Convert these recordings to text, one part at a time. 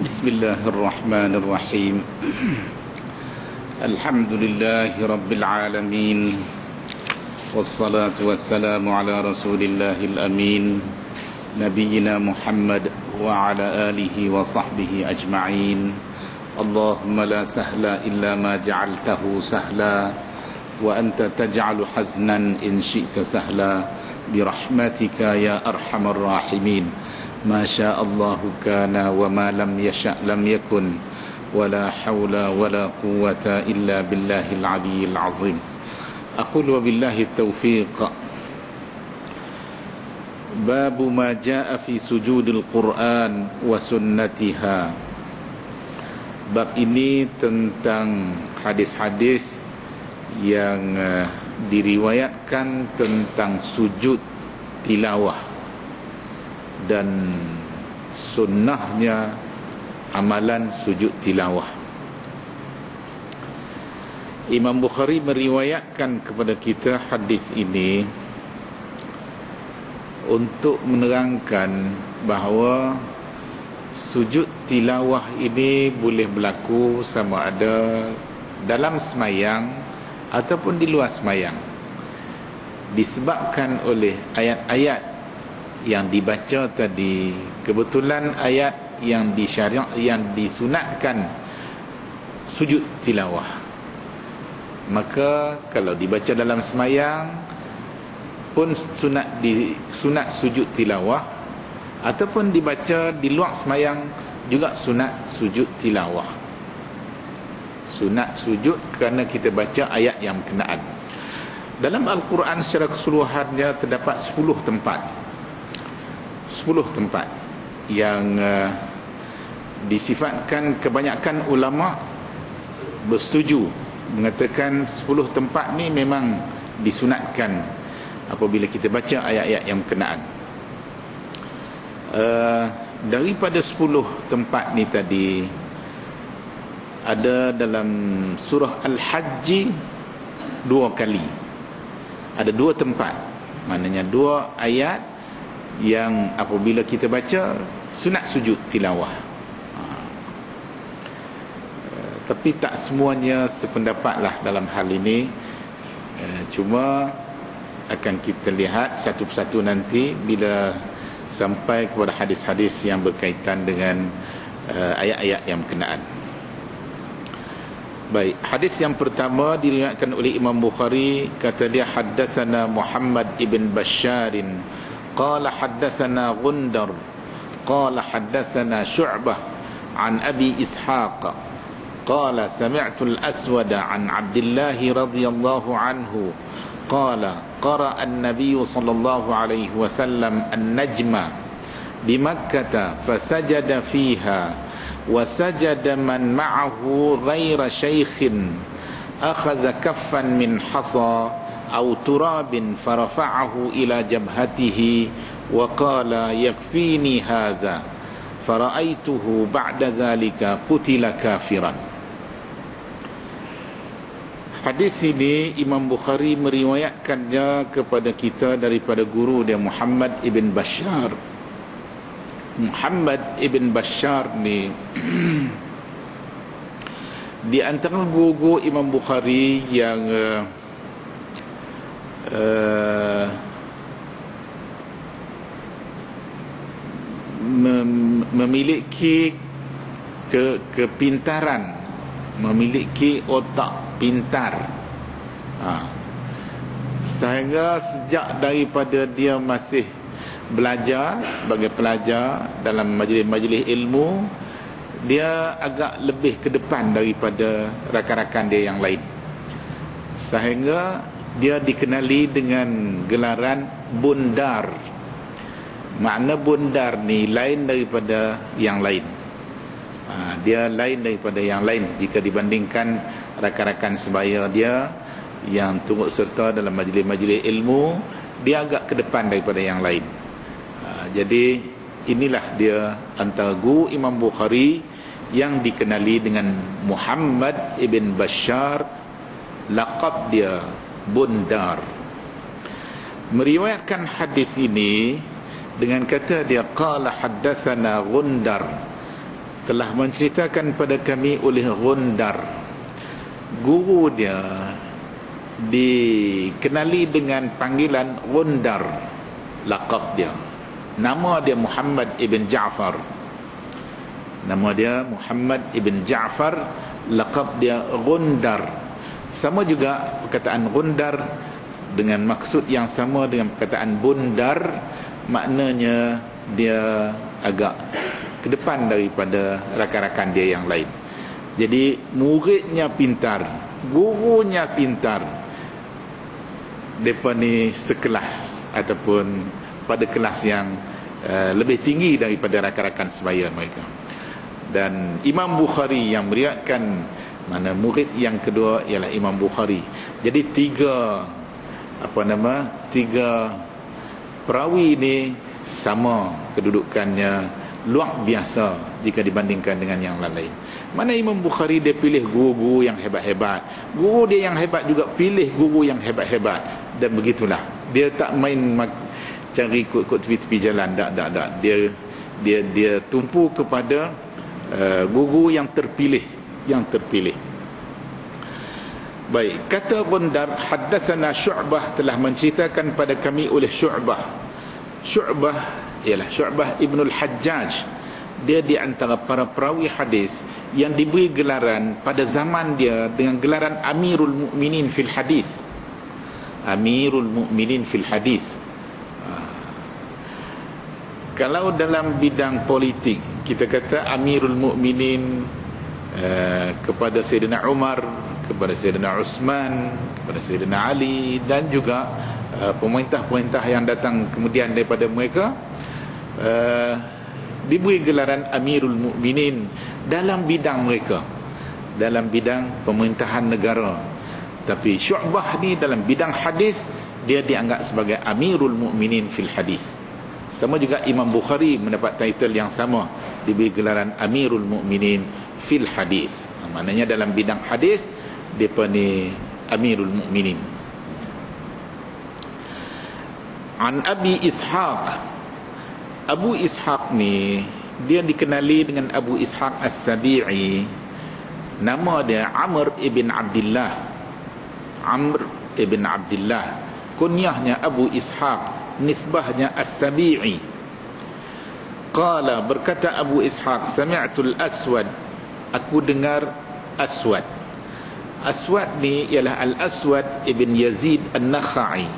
بسم الله الرحمن الرحيم الحمد لله رب العالمين والصلاة والسلام على رسول الله الأمين نبينا محمد وعلى آله وصحبه أجمعين اللهم لا سهل إلا ما جعلته سهلا وأنت تجعل حزنا إن شئت سهلا برحمتك يا أرحم الراحمين ما شاء الله كان وما لم يشأ لم يكن ولا حول ولا قوة إلا بالله العلي العظيم أقول وبالله التوفيق باب ما جاء في سجود القرآن وسنتها. Bab ini tentang hadis-hadis yang diriwayatkan tentang sujud tilawah dan sunnahnya amalan sujud tilawah. Imam Bukhari meriwayatkan kepada kita hadis ini untuk menerangkan bahawa sujud tilawah ini boleh berlaku sama ada dalam semayang ataupun di luar semayang, disebabkan oleh ayat-ayat yang dibaca tadi, kebetulan ayat yang disunatkan sujud tilawah. Maka kalau dibaca dalam semayang pun sunat sujud tilawah, ataupun dibaca di luar semayang juga sunat sujud tilawah. Sunat sujud kerana kita baca ayat yang berkenaan. Dalam Al-Quran secara keseluruhannya terdapat 10 tempat yang disifatkan kebanyakan ulama bersetuju mengatakan 10 tempat ni memang disunatkan apabila kita baca ayat-ayat yang berkenaan. Daripada 10 tempat ni tadi, ada dalam surah Al-Hajj 2 kali. Ada 2 tempat, maknanya 2 ayat yang apabila kita baca sunat sujud tilawah. Tapi tak semuanya sependapatlah dalam hal ini. Cuma akan kita lihat satu persatu nanti bila sampai kepada hadis-hadis yang berkaitan dengan ayat-ayat yang berkenaan. Baik, hadis yang pertama diriwayatkan oleh Imam Bukhari, kata dia haddatsana Muhammad ibn Basharin قال حدثنا غندر قال حدثنا شعبة عن أبي إسحاق قال سمعت الأسود عن عبد الله رضي الله عنه قال قرأ النبي صلى الله عليه وسلم النجم بمكة فسجد فيها وسجد من معه غير شيخ أخذ كفا من حصى أو تراب فرفعه إلى جبهته وقال يكفيني هذا فرأيته بعد ذلك قتل كافرا. Hadis ini Imam Bukhari meriwayatkannya kepada kita daripada guru dia Muhammad ibn Bashar. Muhammad ibn Bashar ni di antara guru Imam Bukhari yang memiliki kepintaran, memiliki otak pintar, sehingga sejak daripada dia masih belajar sebagai pelajar dalam majlis-majlis ilmu, dia agak lebih ke depan daripada rakan-rakan dia yang lain, sehingga dia dikenali dengan gelaran bundar. Makna bundar ni lain daripada yang lain. Dia lain daripada yang lain jika dibandingkan rakan-rakan sebaya dia yang turut serta dalam majlis-majlis ilmu. Dia agak ke depan daripada yang lain. Jadi inilah dia antara guru Imam Bukhari yang dikenali dengan Muhammad ibn Bashar, laqab dia Bundar. Meriwayatkan hadis ini dengan kata dia qala haddatsana Gundar. telah menceritakan pada kami oleh Gundar, guru dia dikenali dengan panggilan Gundar, laqab dia. Nama dia Muhammad ibn Ja'far. Nama dia Muhammad ibn Ja'far, laqab dia Gundar. Sama juga perkataan Gundar dengan maksud yang sama dengan perkataan Bundar, maknanya dia agak ke depan daripada rakan-rakan dia yang lain. Jadi muridnya pintar, gurunya pintar, mereka ni sekelas ataupun pada kelas yang lebih tinggi daripada rakan-rakan sebaya mereka. Dan Imam Bukhari yang meriwayatkan, mana murid yang kedua ialah Imam Bukhari. Jadi tiga perawi ni sama kedudukannya, luar biasa jika dibandingkan dengan yang lain. Mana Imam Bukhari dia pilih guru-guru yang hebat-hebat, guru dia yang hebat juga pilih guru yang hebat-hebat, dan begitulah. Dia tak main cari ikut tepi-tepi jalan, tak. Dia tumpu kepada guru yang terpilih. Baik, kata Gundar, haddatsana Syu'bah, telah menceritakan pada kami oleh Syu'bah. Syu'bah ialah Syu'bah Ibnul Hajjaj. Dia di antara para perawi hadis yang diberi gelaran pada zaman dia dengan gelaran Amirul Mukminin fil Hadis. Amirul Mukminin fil Hadis. Kalau dalam bidang politik kita kata Amirul Mukminin kepada Sayyidina Umar, kepada Sayyidina Uthman, kepada Sayyidina Ali, dan juga pemerintah-pemerintah yang datang kemudian daripada mereka, diberi gelaran Amirul Mukminin dalam bidang mereka, dalam bidang pemerintahan negara. Tapi Syu'bah ni dalam bidang hadis, dia dianggap sebagai Amirul Mukminin fil Hadis. Sama juga Imam Bukhari mendapat title yang sama, diberi gelaran Amirul Mukminin fil Hadis. Maknanya dalam bidang hadis dia ni Amirul Mukminin. An Abi Ishaq, Abu Ishaq ni dia dikenali dengan Abu Ishaq As-Sabi'i. Nama dia Amr ibn Abdullah. Amr ibn Abdullah. Kunyahnya Abu Ishaq, nisbahnya As-Sabi'i. Qala, berkata Abu Ishaq, sami'tul Aswad, aku dengar Aswad. Aswad ni ialah Al-Aswad ibn Yazid An-Nakhai.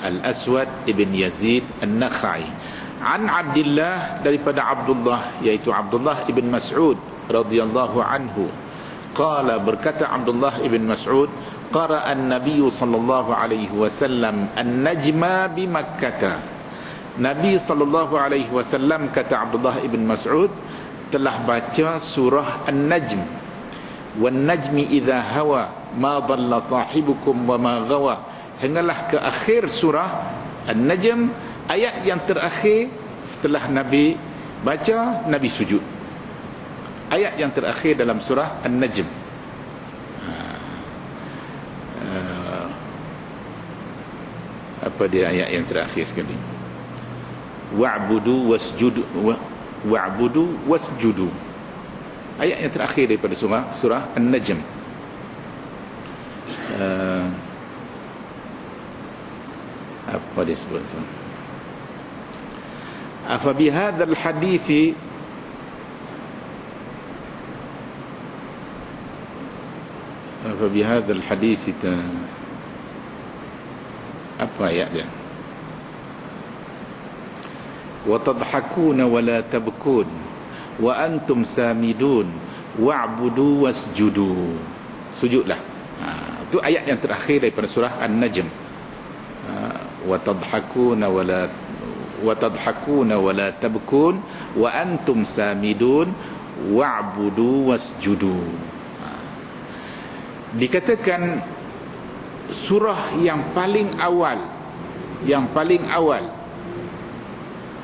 Al-Aswad ibn Yazid An-Nakhai. An Abdullah, daripada Abdullah, iaitu Abdullah ibn Mas'ud radhiyallahu anhu. Qala, berkata Abdullah ibn Mas'ud, qara'a an-nabiy sallallahu alaihi wasallam an-najma bi Makkah. Nabi sallallahu alaihi wasallam, kata Abdullah ibn Mas'ud, telah baca surah An-Najm. Wan najmi idza hawa ma dhalla sahibukum wa ma ghawa, hinggalah ke akhir surah An-Najm. Ayat yang terakhir setelah Nabi baca, Nabi sujud. Ayat yang terakhir dalam surah An-Najm. Apa dia ayat yang terakhir sekali? Wa'budu wasjudu, wa'budu wasjudu. Ayat yang terakhir daripada surah An-Najm. Apa dia sebut tu? Afa bihadzal hadisi, afa bihadzal hadisi, apa ayat dia? Wa tadhakuna wa la tabkun wa antum samidun wa'budu wasjudu. Sujudlah. Itu ayat yang terakhir daripada surah An-Najm. Wa tadhakuna wa la tabkun wa antum samidun wa'budu wasjudu. Dikatakan surah yang paling awal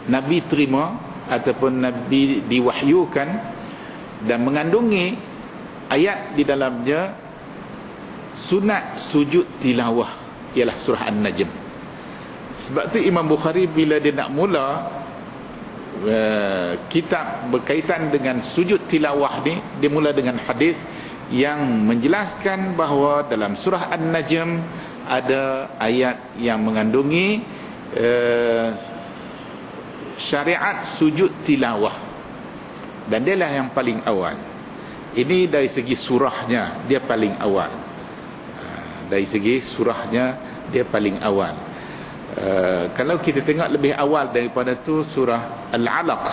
Nabi terima ataupun Nabi diwahyukan dan mengandungi ayat di dalamnya sunat sujud tilawah, ialah surah An-Najm. Sebab tu Imam Bukhari bila dia nak mula kitab berkaitan dengan sujud tilawah ni, dimula dengan hadis yang menjelaskan bahawa dalam surah An-Najm ada ayat yang mengandungi syariat sujud tilawah, dan dialah yang paling awal. Ini dari segi surahnya dia paling awal. Dari segi surahnya dia paling awal. Kalau kita tengok lebih awal daripada tu, surah Al-Alaq,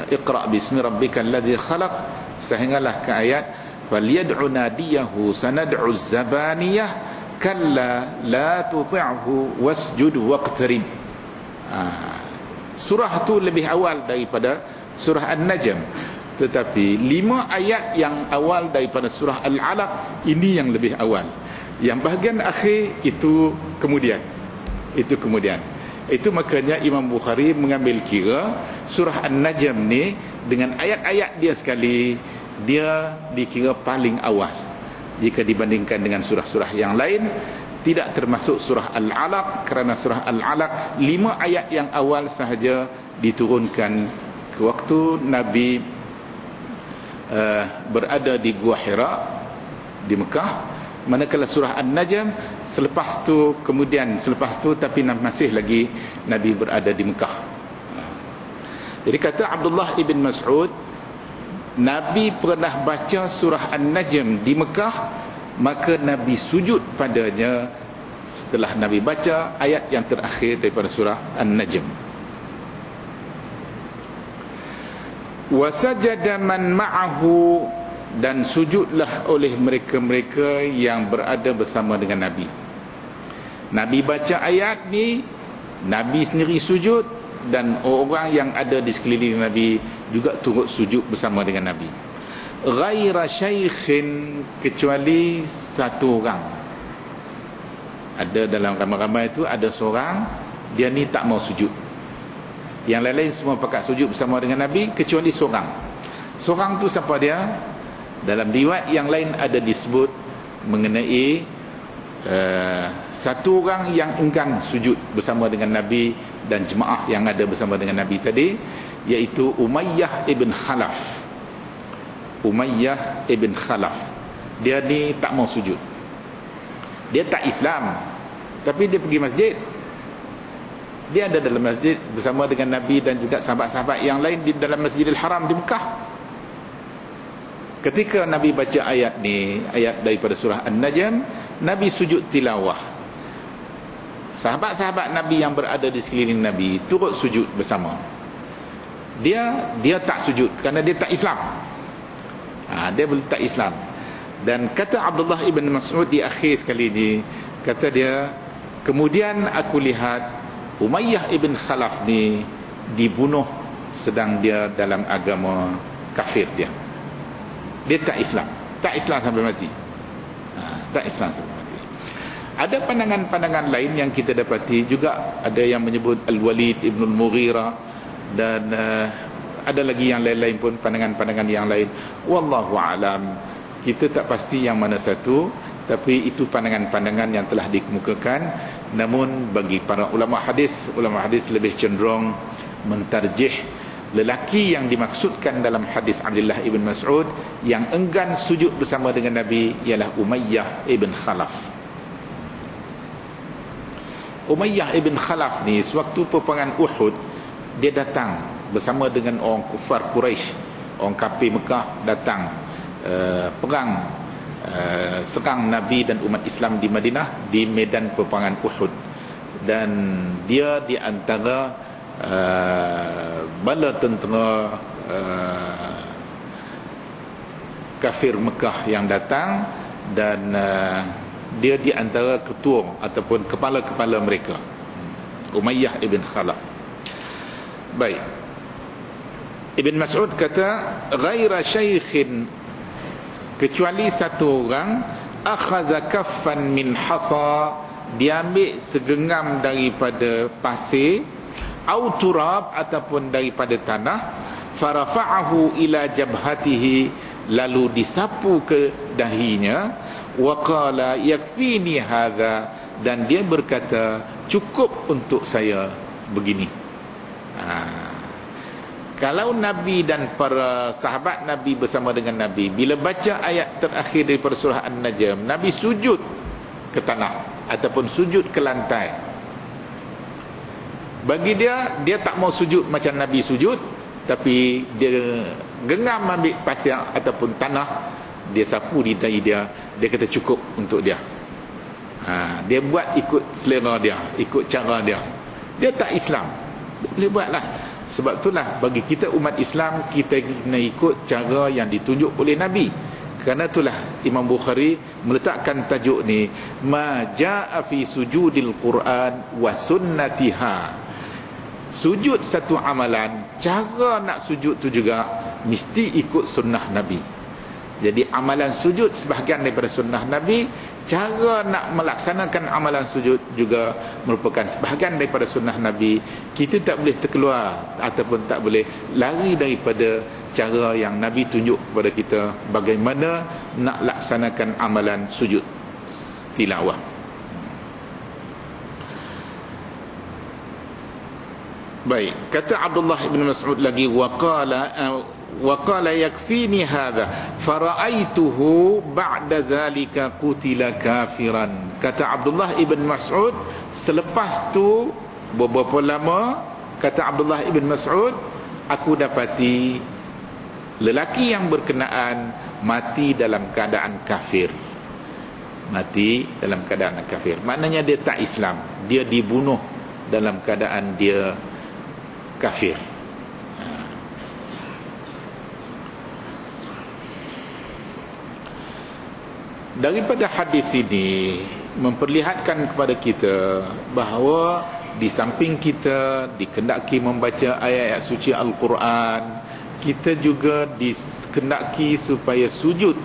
Iqra' bismi rabbikal ladzi khalaq, sehinggalah ke ayat falyad'u nadiyahu sanad'u zabaniyah kalla la tuti'hu wasjud waqtarib. Surah tu lebih awal daripada surah An-Najm, tetapi 5 ayat yang awal daripada surah Al-Alaq ini yang lebih awal. Yang bahagian akhir itu kemudian. Itu makanya Imam Bukhari mengambil kira surah An-Najm ni dengan ayat-ayat dia sekali, dia dikira paling awal jika dibandingkan dengan surah-surah yang lain. Tidak termasuk surah Al-Alaq, kerana surah Al-Alaq 5 ayat yang awal sahaja diturunkan ke waktu Nabi berada di Gua Hira di Mekah. Manakala surah An-Najm selepas tu tapi masih lagi Nabi berada di Mekah. Jadi kata Abdullah ibn Mas'ud, Nabi pernah baca surah An-Najm di Mekah, maka Nabi sujud padanya setelah Nabi baca ayat yang terakhir daripada surah An-Najm. Wa sajada man ma'ahu, dan sujudlah oleh mereka-mereka yang berada bersama dengan Nabi. Nabi baca ayat ni, Nabi sendiri sujud, dan orang yang ada di sekeliling Nabi juga turut sujud bersama dengan Nabi. Ghaira syaikhin, kecuali satu orang. Ada dalam ramai-ramai itu ada seorang, dia ni tak mau sujud. Yang lain-lain semua pakat sujud bersama dengan Nabi kecuali seorang. Seorang tu siapa dia? Dalam riwayat yang lain ada disebut mengenai satu orang yang enggan sujud bersama dengan Nabi dan jemaah yang ada bersama dengan Nabi tadi, iaitu Umayyah ibn Khalaf. Umayyah ibn Khalaf, dia ni tak mau sujud. Dia tak Islam, tapi dia pergi masjid. Dia ada dalam masjid bersama dengan Nabi dan juga sahabat-sahabat yang lain di dalam Masjidil Haram di Mekah. Ketika Nabi baca ayat ni, ayat daripada surah An-Najm, Nabi sujud tilawah. Sahabat-sahabat Nabi yang berada di sekeliling Nabi turut sujud bersama. Dia tak sujud kerana dia tak Islam. Dia belum tak Islam. Dan kata Abdullah ibn Mas'ud di akhir sekali ni, kata dia, kemudian aku lihat Umayyah ibn Khalaf ni dibunuh sedang dia dalam agama kafir dia. Dia tak Islam sampai mati. Tak Islam sampai mati. Ada pandangan-pandangan lain yang kita dapati juga. Ada yang menyebut Al-Walid ibn Al-Mughirah, dan ada lagi yang lain-lain pun, pandangan-pandangan yang lain. Wallahu alam, kita tak pasti yang mana satu, tapi itu pandangan-pandangan yang telah dikemukakan. Namun bagi para ulama hadis lebih cenderung mentarjih lelaki yang dimaksudkan dalam hadis Abdullah ibn Mas'ud yang enggan sujud bersama dengan Nabi ialah Umayyah ibn Khalaf. Umayyah ibn Khalaf ni sewaktu peperangan Uhud, dia datang bersama dengan orang kufar Quraisy, orang kafir Mekah datang perang, serang Nabi dan umat Islam di Madinah di medan peperangan Uhud. Dan dia di antara bala tentera kafir Mekah yang datang, dan dia di antara ketua ataupun kepala-kepala mereka, Umayyah ibn Khalaf. Baik, Ibn Mas'ud kata ghaira syaikhin, kecuali satu orang, akhadha kaffan min hasa, dia ambil segenggam daripada pasir, au turab, ataupun daripada tanah, farafa'ahu ila jabhatihi, lalu disapu ke dahinya, wa qala yakfini hadha, dan dia berkata cukup untuk saya begini. Kalau Nabi dan para sahabat Nabi bersama dengan Nabi, bila baca ayat terakhir daripada surah An-Najm, Nabi sujud ke tanah ataupun sujud ke lantai. Bagi dia tak mau sujud macam Nabi sujud, tapi dia genggam ambil pasir ataupun tanah, dia sapu di dahi dia kata cukup untuk dia. Dia buat ikut selera dia, ikut cara dia. Dia tak Islam, dia boleh buatlah. Sebab itulah bagi kita umat Islam, kita kena ikut cara yang ditunjuk oleh Nabi. Kerana itulah Imam Bukhari meletakkan tajuk ni, ma jaa fi sujudil Quran wa sunnatiha. Sujud satu amalan, cara nak sujud tu juga mesti ikut sunnah Nabi. Jadi amalan sujud sebahagian daripada sunnah Nabi, cara nak melaksanakan amalan sujud juga merupakan sebahagian daripada sunnah Nabi. Kita tak boleh terkeluar ataupun tak boleh lari daripada cara yang Nabi tunjuk kepada kita bagaimana nak laksanakan amalan sujud tilawah. Baik, kata Abdullah ibn Mas'ud lagi, waqala yakfini hadha fara'aituhu ba'da dhalika qutila kafiran. Kata Abdullah ibn Mas'ud, selepas tu beberapa lama, kata Abdullah ibn Mas'ud, aku dapati lelaki yang berkenaan mati dalam keadaan kafir. Mati dalam keadaan kafir, maknanya dia tak Islam, dia dibunuh dalam keadaan dia kafir. Daripada hadis ini memperlihatkan kepada kita bahawa di samping kita dikendaki membaca ayat-ayat suci Al-Quran, kita juga dikendaki supaya sujud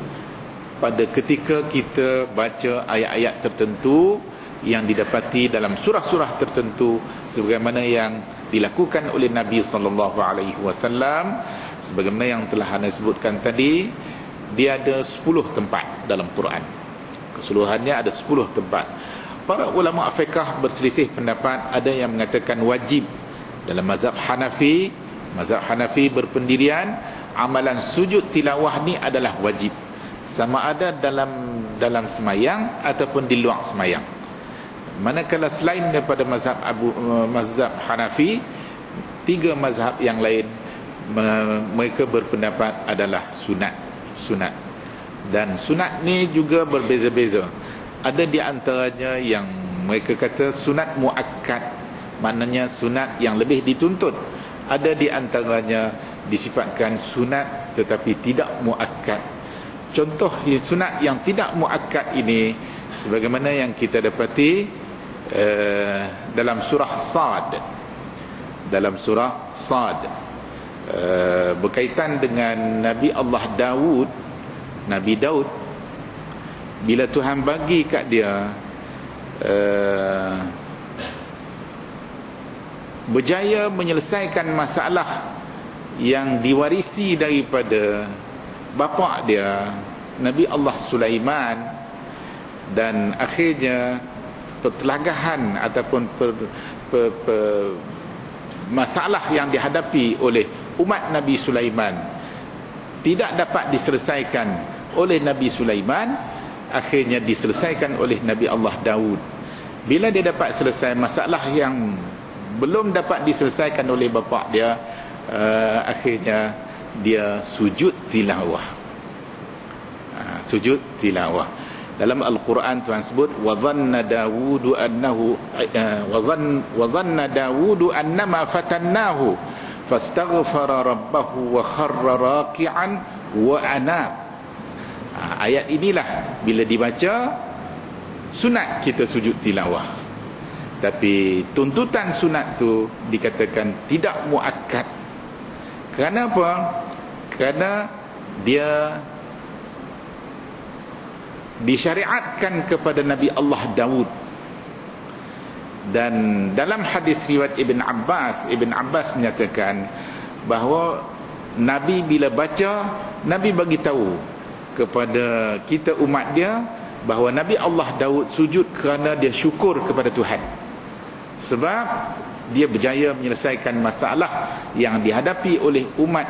pada ketika kita baca ayat-ayat tertentu yang didapati dalam surah-surah tertentu, sebagaimana yang dilakukan oleh Nabi sallallahu alaihi wasallam. Sebagaimana yang telah anda sebutkan tadi, dia ada 10 tempat dalam Quran. Keseluruhannya ada 10 tempat. Para ulama fiqh berselisih pendapat. Ada yang mengatakan wajib. Dalam mazhab Hanafi berpendirian amalan sujud tilawah ni adalah wajib, sama ada dalam semayang ataupun di luar semayang. Manakala selain daripada mazhab Hanafi, 3 mazhab yang lain mereka berpendapat adalah sunat. Dan sunat ni juga berbeza-beza. Ada di antaranya yang mereka kata sunat muakkad, maknanya sunat yang lebih dituntut. Ada di antaranya disifatkan sunat tetapi tidak muakkad. Contoh sunat yang tidak muakkad ini sebagaimana yang kita dapati dalam surah Sad. Berkaitan dengan Nabi Allah Nabi Daud, bila Tuhan bagi kat dia berjaya menyelesaikan masalah yang diwarisi daripada bapa dia Nabi Allah Sulaiman, dan akhirnya pertelagahan ataupun masalah yang dihadapi oleh umat Nabi Sulaiman tidak dapat diselesaikan oleh Nabi Sulaiman, akhirnya diselesaikan oleh Nabi Allah Daud. Bila dia dapat selesai masalah yang belum dapat diselesaikan oleh bapa dia, akhirnya dia sujud tilawah. Sujud tilawah. Dalam Al-Quran Tuhan sebut wa dhanna Dawudu annama fatannahu fastaghfara rabbahu wa kharra raki'an wa anab. Ayat inilah bila dibaca sunat kita sujud tilawah. Tapi tuntutan sunat tu dikatakan tidak muakkad. Kenapa? Kerana dia disyariatkan kepada Nabi Allah Daud. Dan dalam hadis riwayat Ibn Abbas menyatakan bahawa Nabi bila baca, Nabi bagi tahu kepada kita umat dia bahawa Nabi Allah Daud sujud kerana dia syukur kepada Tuhan. Sebab dia berjaya menyelesaikan masalah yang dihadapi oleh umat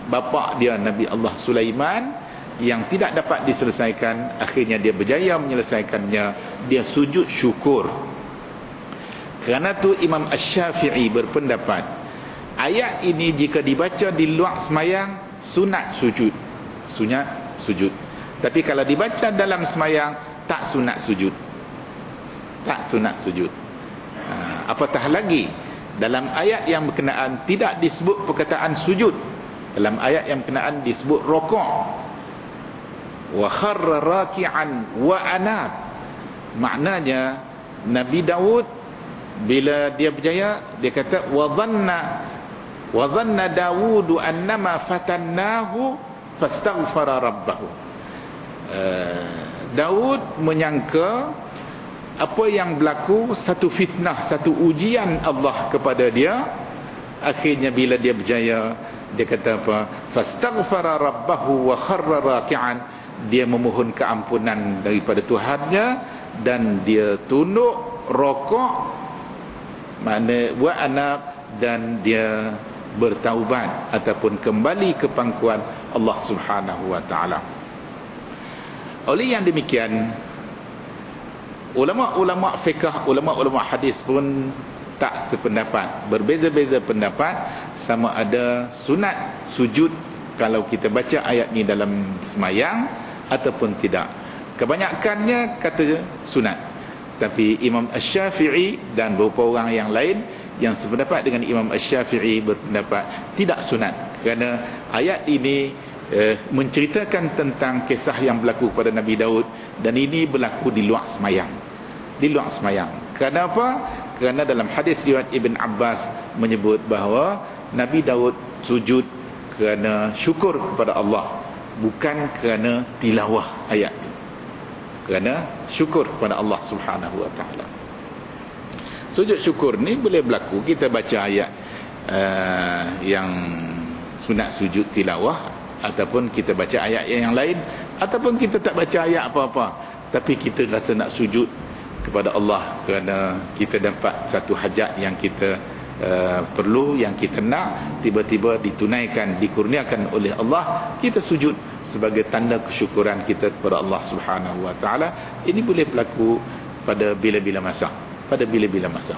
bapa dia Nabi Allah Sulaiman yang tidak dapat diselesaikan. Akhirnya dia berjaya menyelesaikannya. Dia sujud syukur. Kerana tu Imam Asy-Syafi'i berpendapat, ayat ini jika dibaca di luar semayang, sunat sujud. Sunat sujud. Tapi kalau dibaca dalam semayang, tak sunat sujud. Tak sunat sujud. Apatah lagi, dalam ayat yang berkenaan tidak disebut perkataan sujud. Dalam ayat yang berkenaan disebut rokok. Wa kharra raki'an wa anab. Maknanya, Nabi Daud bila dia berjaya, dia kata wa dhanna Dawudu annama fatannahu fastaghfara rabbahu. Daud menyangka apa yang berlaku satu fitnah, satu ujian Allah kepada dia. Akhirnya bila dia berjaya, dia kata apa? Fastaghfara rabbahu wa kharra raki'an. Dia memohon keampunan daripada Tuhannya dan dia tunduk rokok, makna wa anab, dan dia bertaubat ataupun kembali ke pangkuan Allah Subhanahu wa taala. Oleh yang demikian, ulama-ulama fiqh, ulama-ulama hadis pun tak sependapat, berbeza-beza pendapat sama ada sunat sujud kalau kita baca ayat ni dalam semayang ataupun tidak. Kebanyakannya kata sunat. Tapi Imam Asy-Syafi'i dan beberapa orang yang lain yang sependapat dengan Imam Asy-Syafi'i berpendapat tidak sunat, kerana ayat ini menceritakan tentang kisah yang berlaku pada Nabi Daud, dan ini berlaku di luar semayang. Di luar semayang. Kenapa? Kerana dalam hadis riwayat Ibn Abbas menyebut bahawa Nabi Daud sujud kerana syukur kepada Allah, bukan kerana tilawah ayat itu. Kerana syukur kepada Allah Subhanahu wa taala. Sujud syukur ni boleh berlaku kita baca ayat yang sunat sujud tilawah, ataupun kita baca ayat yang lain, ataupun kita tak baca ayat apa-apa, tapi kita rasa nak sujud kepada Allah kerana kita dapat satu hajat yang kita perlu, yang kita nak, tiba-tiba ditunaikan, dikurniakan oleh Allah, kita sujud sebagai tanda kesyukuran kita kepada Allah Subhanahu wa taala. Ini boleh berlaku pada bila-bila masa, pada bila-bila masa.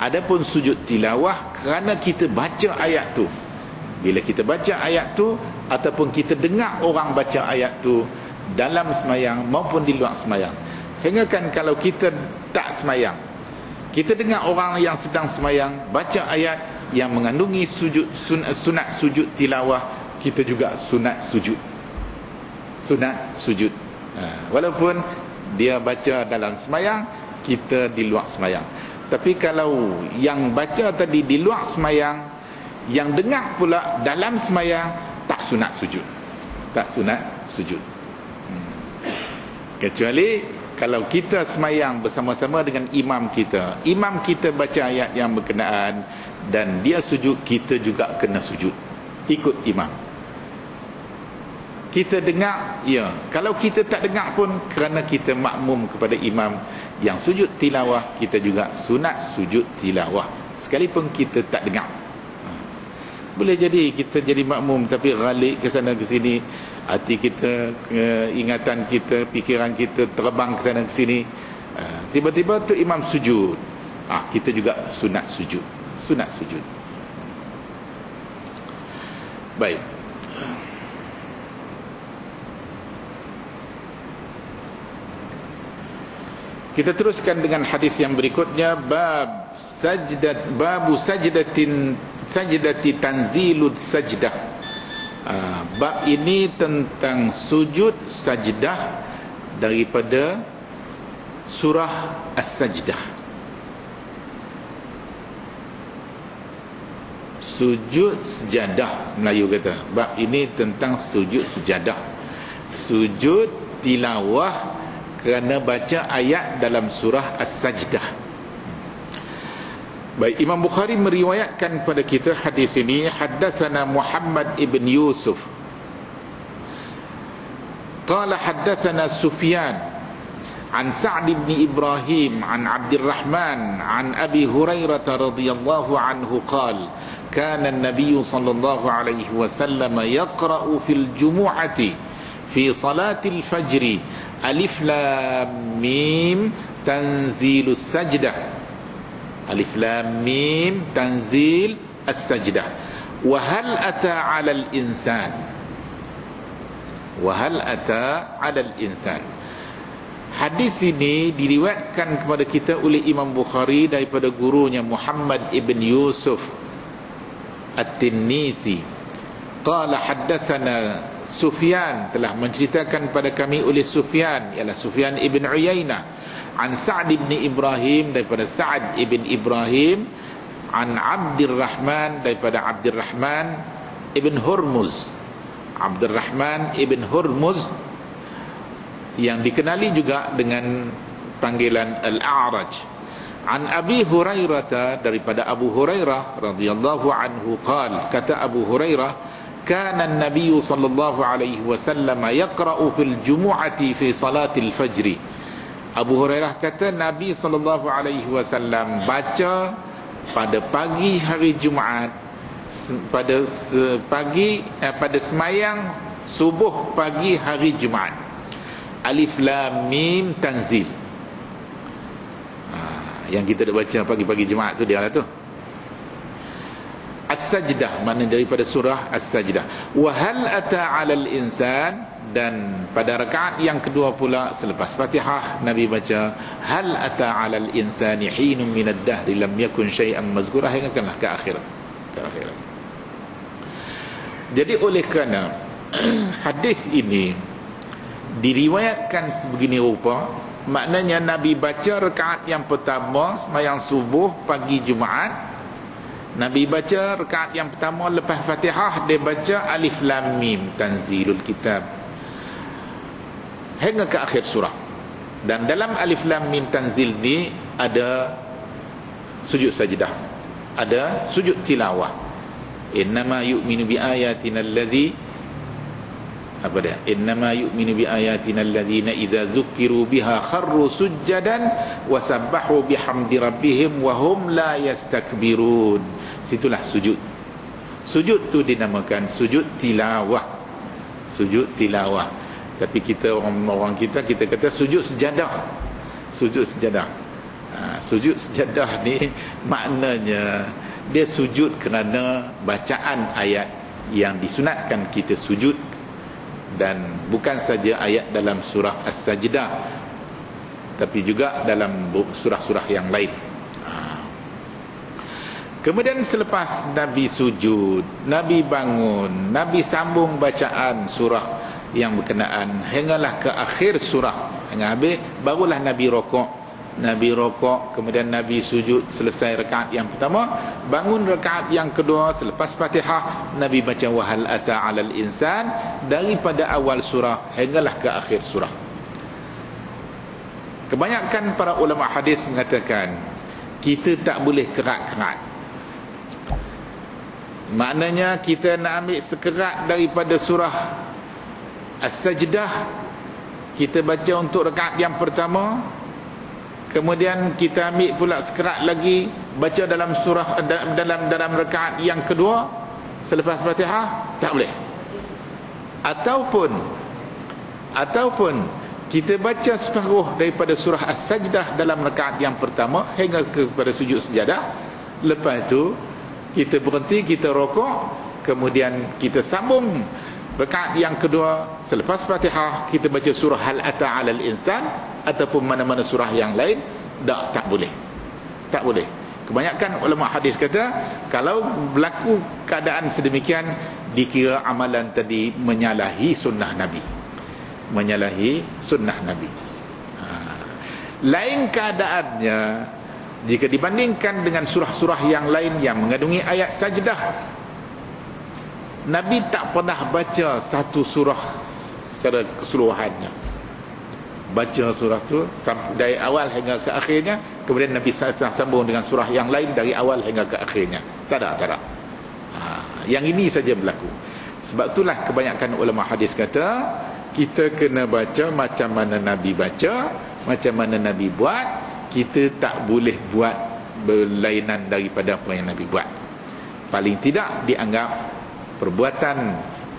Adapun sujud tilawah kerana kita baca ayat tu, bila kita baca ayat tu ataupun kita dengar orang baca ayat tu dalam semayang maupun di luar semayang. Hingga kan kalau kita tak semayang, kita dengar orang yang sedang semayang baca ayat yang mengandungi sujud sunat sujud tilawah, kita juga sunat sujud. Sunat sujud. Walaupun dia baca dalam semayang, kita di luar semayang. Tapi kalau yang baca tadi di luar semayang, yang dengar pula dalam semayang, tak sunat sujud. Tak sunat sujud. Kecuali kalau kita semayang bersama-sama dengan imam kita baca ayat yang berkenaan dan dia sujud, kita juga kena sujud ikut imam. Kita dengar, ya. Kalau kita tak dengar pun, kerana kita makmum kepada imam yang sujud tilawah, kita juga sunat sujud tilawah sekalipun kita tak dengar. Boleh jadi kita jadi makmum tapi ghalib ke sana ke sini, hati kita, ingatan kita, fikiran kita terbang ke sana ke sini, tiba-tiba tu imam sujud, kita juga sunat sujud. Sunat sujud. Baik. Kita teruskan dengan hadis yang berikutnya, babu sajdati tanzilud sajdah. Bab ini tentang sujud sajdah daripada surah As-Sajdah. Sujud sejadah, Melayu kata. Bab ini tentang sujud sejadah, sujud tilawah kerana baca ayat dalam surah As-Sajdah. Baik, Imam Bukhari meriwayatkan kepada kita hadis ini. Haddatsana Muhammad ibn Yusuf qala haddatsana Sufyan an Sa'd bin Ibrahim an Abdurrahman an Abi Hurairah radhiyallahu anhu qala kana an-nabiy sallallahu alaihi wasallam yaqra'u fil jumu'ati fi salatil fajri alif lam mim tanzilus sajdah. Alif lam mim tanzil as-sajdah. Wa hal ata 'alal insan. Wa hal ata 'alal insan. Hadis ini diriwayatkan kepada kita oleh Imam Bukhari daripada gurunya Muhammad ibn Yusuf At-Tinnisi. Qala haddatsana Sufyan, telah menceritakan pada kami oleh Sufyan, ialah Sufyan ibn Uyainah, an Sa'd ibn Ibrahim, daripada Sa'd ibn Ibrahim, an Abdurrahman, daripada Abdurrahman ibn Hurmuz. Abdurrahman ibn Hurmuz yang dikenali juga dengan panggilan Al-A'raj. An Abi Hurairah, daripada Abu Hurairah radhiyallahu anhu qala, kata Abu Hurairah, kana an-nabiy sallallahu alaihi wasallam yaqra'u fil jumu'ati fi salatil fajr. Abu Hurairah kata Nabi sallallahu alaihi wasallam baca pada pagi hari Jumaat, pada semayang subuh pagi hari Jumaat, alif lam mim tanzil. Yang kita dah baca pagi-pagi Jumaat tu dia lah tu. As-sajdah, mana daripada surah As-sajdah. Wa hal ata 'alal insan, dan pada rakaat yang kedua pula selepas Fatihah Nabi baca hal ata 'alal insani hinun minad dahri lam yakun syai'an mazkura, hinggakanlah ke akhirat. Jadi oleh kerana hadis ini diriwayatkan sebegini rupa, maknanya Nabi baca rakaat yang pertama sembahyang subuh pagi Jumaat, Nabi baca rakaat yang pertama lepas Fatihah, dia baca alif lam mim tanzilul kitab hingga ke akhir surah. Dan dalam alif lam mim tanzil ni ada sujud sajdah, ada sujud tilawah. Innama yu'minu bi ayatina allazi apa dia? Innama yu'minu bi ayatina alladzina idza dzukkiru biha kharru sujjadan wa sabbahu bihamdi rabbihim wa hum la yastakbirun. Situlah sujud. Sujud tu dinamakan sujud tilawah. Sujud tilawah. Tapi kita orang kita kata sujud sejadah. Sujud sejadah. Sujud sejadah ni maknanya dia sujud kerana bacaan ayat yang disunatkan kita sujud, dan bukan saja ayat dalam surah As-Sajdah tapi juga dalam surah-surah yang lain. Kemudian selepas Nabi sujud, Nabi bangun, Nabi sambung bacaan surah yang berkenaan hinggalah ke akhir surah, hingga habis, barulah Nabi rokok. Nabi rokok, kemudian Nabi sujud, selesai rakaat yang pertama, bangun rakaat yang kedua selepas Fatihah, Nabi baca wahal ata 'alal insan daripada awal surah hinggalah ke akhir surah. Kebanyakan para ulama hadis mengatakan kita tak boleh kerat-kerat. Maknanya kita nak ambil sekerat daripada surah As-Sajdah, kita baca untuk rakaat yang pertama, kemudian kita ambil pula sekerat lagi baca dalam surah dalam rakaat yang kedua selepas Fatihah, tak boleh. Ataupun kita baca separuh daripada surah As-Sajdah dalam rakaat yang pertama hingga kepada sujud sejadah, lepas tu kita berhenti, kita rokok, kemudian kita sambung rakaat yang kedua selepas Fatihah, kita baca surah hal ata 'alal insan ataupun mana-mana surah yang lain. Tak boleh. Tak boleh. Kebanyakan ulama hadis kata kalau berlaku keadaan sedemikian, dikira amalan tadi menyalahi sunnah Nabi. Menyalahi sunnah Nabi. Lain keadaannya jika dibandingkan dengan surah-surah yang lain yang mengandungi ayat sajdah. Nabi tak pernah baca satu surah secara keseluruhannya. Baca surah tu dari awal hingga ke akhirnya, kemudian Nabi sambung dengan surah yang lain dari awal hingga ke akhirnya. Tak ada. Yang ini saja berlaku. Sebab itulah kebanyakan ulama hadis kata kita kena baca macam mana Nabi baca, macam mana Nabi buat, kita tak boleh buat berlainan daripada apa yang Nabi buat. Paling tidak dianggap perbuatan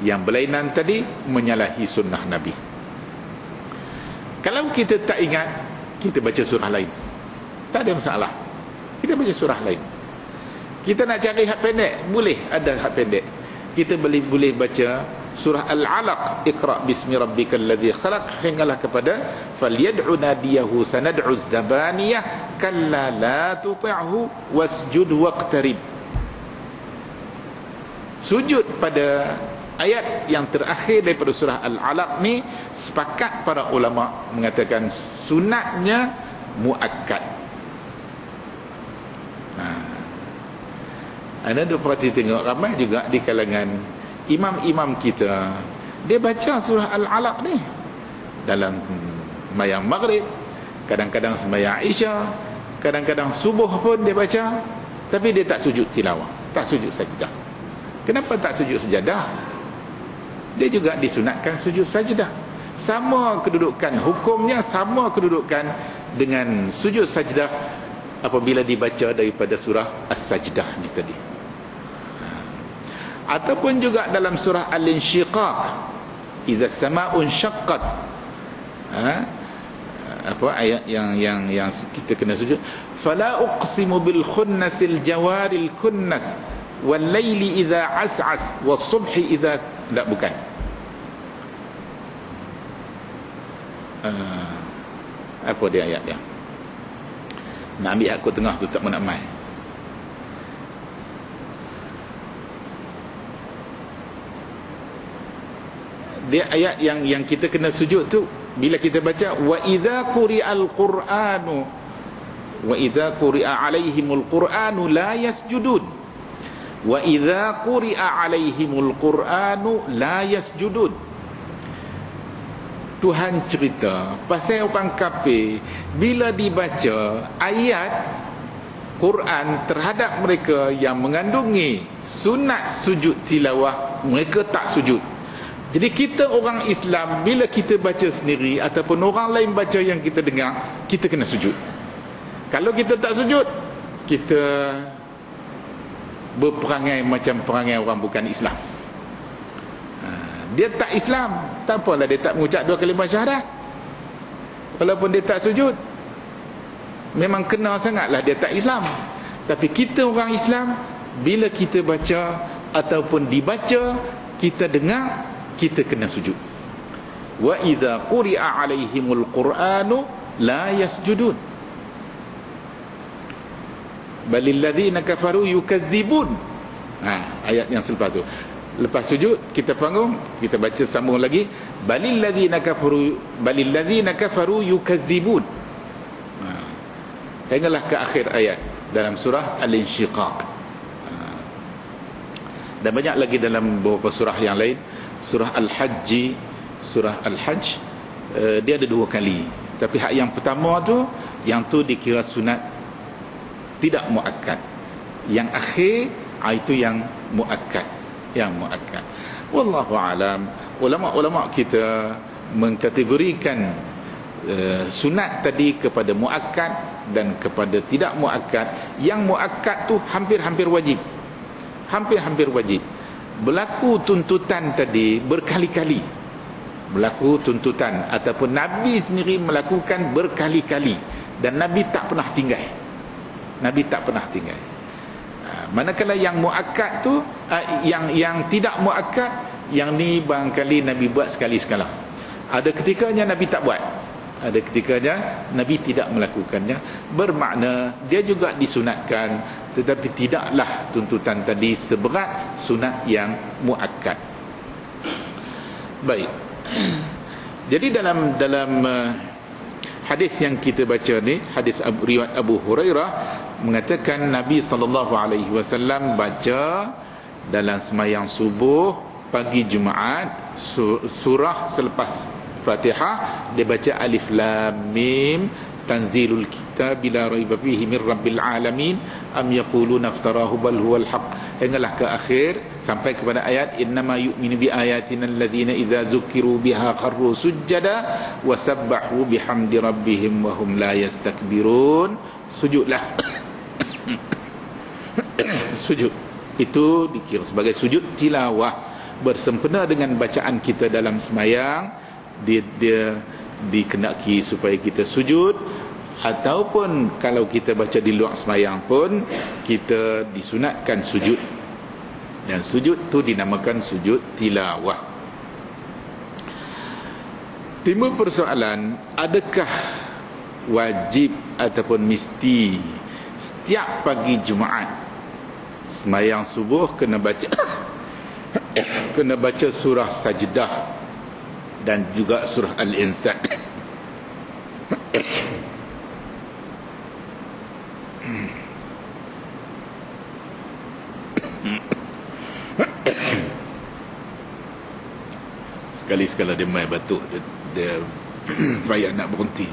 yang berlainan tadi menyalahi sunnah Nabi. Kalau kita tak ingat, kita baca surah lain, tak ada masalah. Kita baca surah lain. Kita nak cari hak pendek, boleh ada hak pendek. Kita boleh baca surah Al-Alaq, Iqra bismi rabbikal ladzi khalaq, hinggalah kepada falyad'u nadiyahu sanad'u az-zabaniyah kalla la tuti'hu wasjud waqtarib. Sujud pada ayat yang terakhir daripada surah Al-Alaq ni, sepakat para ulama mengatakan sunatnya muakkad. Anda duk perhati tengok, ramai juga di kalangan imam-imam kita, dia baca surah Al-Alaq ni dalam sembahyang maghrib, kadang-kadang sembahyang isya, kadang-kadang subuh pun dia baca, tapi dia tak sujud tilawah, tak sujud sajdah. Kenapa tak sujud sajadah? Dia juga disunatkan sujud sajdah. Sama kedudukan hukumnya, sama kedudukan dengan sujud sajdah apabila dibaca daripada surah As-Sajdah ni tadi. Ataupun juga dalam surah Al-Insyiqaq, iza sama'un syaqqat, apa ayat yang kita kena sujud, fala uqsimu bil khunnasil jawaril kunnas wal laili idza as'as was subhi idza, tak, bukan. Apa dia ayat dia? Nak ambil aku tengah tu tak nak mai. Dia ayat yang kita kena sujud tu bila kita baca wa idza quri'al qur'anu wa idza quri'a 'alaihimul qur'anu la yasjudun, wa idza quri'a 'alaihimul qur'anu la yasjudun. Tuhan cerita pasal orang kafir, bila dibaca ayat Quran terhadap mereka yang mengandungi sunat sujud tilawah, mereka tak sujud. Jadi kita orang Islam, bila kita baca sendiri ataupun orang lain baca yang kita dengar, kita kena sujud. Kalau kita tak sujud, kita berperangai macam perangai orang bukan Islam. Dia tak Islam, tak apalah dia tak mengucap 2 kalimah syahadat, walaupun dia tak sujud, memang kena sangatlah dia tak Islam. Tapi kita orang Islam, bila kita baca ataupun dibaca, kita dengar, kita kena sujud. Wa idza quri'a 'alaihimul qur'anu la yasjudun balil ladzina kafaru yukazzibun. Ayat yang selepas tu, lepas sujud kita panggung, kita baca sambung lagi, balil ladzina kafaru yukazzibun, hinggalah ke akhir ayat dalam surah Al-Insyiqaq. Dan banyak lagi dalam beberapa surah yang lain. Surah Al-Hajj, surah Al-Hajj, dia ada 2 kali. Tapi hak yang pertama tu, yang tu dikira sunat tidak muakkad. Yang akhir itu yang muakkad, yang muakkad. Wallahu alam. Ulama-ulama kita mengkategorikan sunat tadi kepada muakkad dan kepada tidak muakkad. Yang muakkad tu hampir-hampir wajib. Hampir-hampir wajib. Berlaku tuntutan tadi berkali-kali, berlaku tuntutan ataupun Nabi sendiri melakukan berkali-kali, dan Nabi tak pernah tinggal. Nabi tak pernah tinggal. Manakala yang muakkad tu, yang tidak muakkad, yang ni barangkali Nabi buat sekali sekala. Ada ketikanya Nabi tak buat, ada ketikanya Nabi tidak melakukannya. Bermakna dia juga disunatkan, tetapi tidaklah tuntutan tadi seberat sunat yang muakkad. Baik. Jadi dalam hadis yang kita baca ni, hadis riwayat Abu Hurairah, mengatakan Nabi SAW baca dalam sembahyang subuh pagi Jumaat surah selepas Fatihah, dia baca Alif Lam Mim tanzilul kitab la raiba fihi min rabbil alamin am yaquluna iftarahu bal huwal haqq hinggalah ke akhir sampai kepada ayat innama yu'minu bi ayatina allazina idza dzukiru biha kharru sujada wa sabbahu bihamdi rabbihim wa hum la yastakbirun. Sujudlah. Sujud itu dikira sebagai sujud tilawah, bersempena dengan bacaan kita dalam semayang. Dia dikenaki supaya kita sujud, ataupun kalau kita baca di luar semayang pun kita disunatkan sujud, dan sujud tu dinamakan sujud tilawah. Timbul persoalan, adakah wajib ataupun mesti setiap pagi Jumaat semayang subuh kena baca kena baca surah Sajdah dan juga surah Al-Insan? Sekali-sekala dia main batuk, dia payah nak berhenti.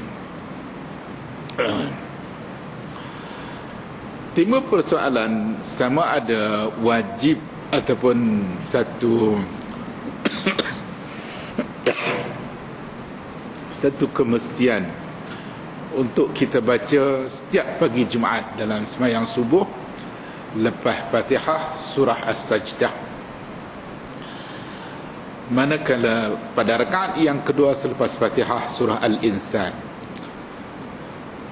Timbul persoalan sama ada wajib ataupun satu kemestian untuk kita baca setiap pagi Jumaat dalam sembahyang subuh lepas Fatihah surah As-Sajdah. Manakala pada rakaat yang kedua selepas Fatihah surah Al-Insan,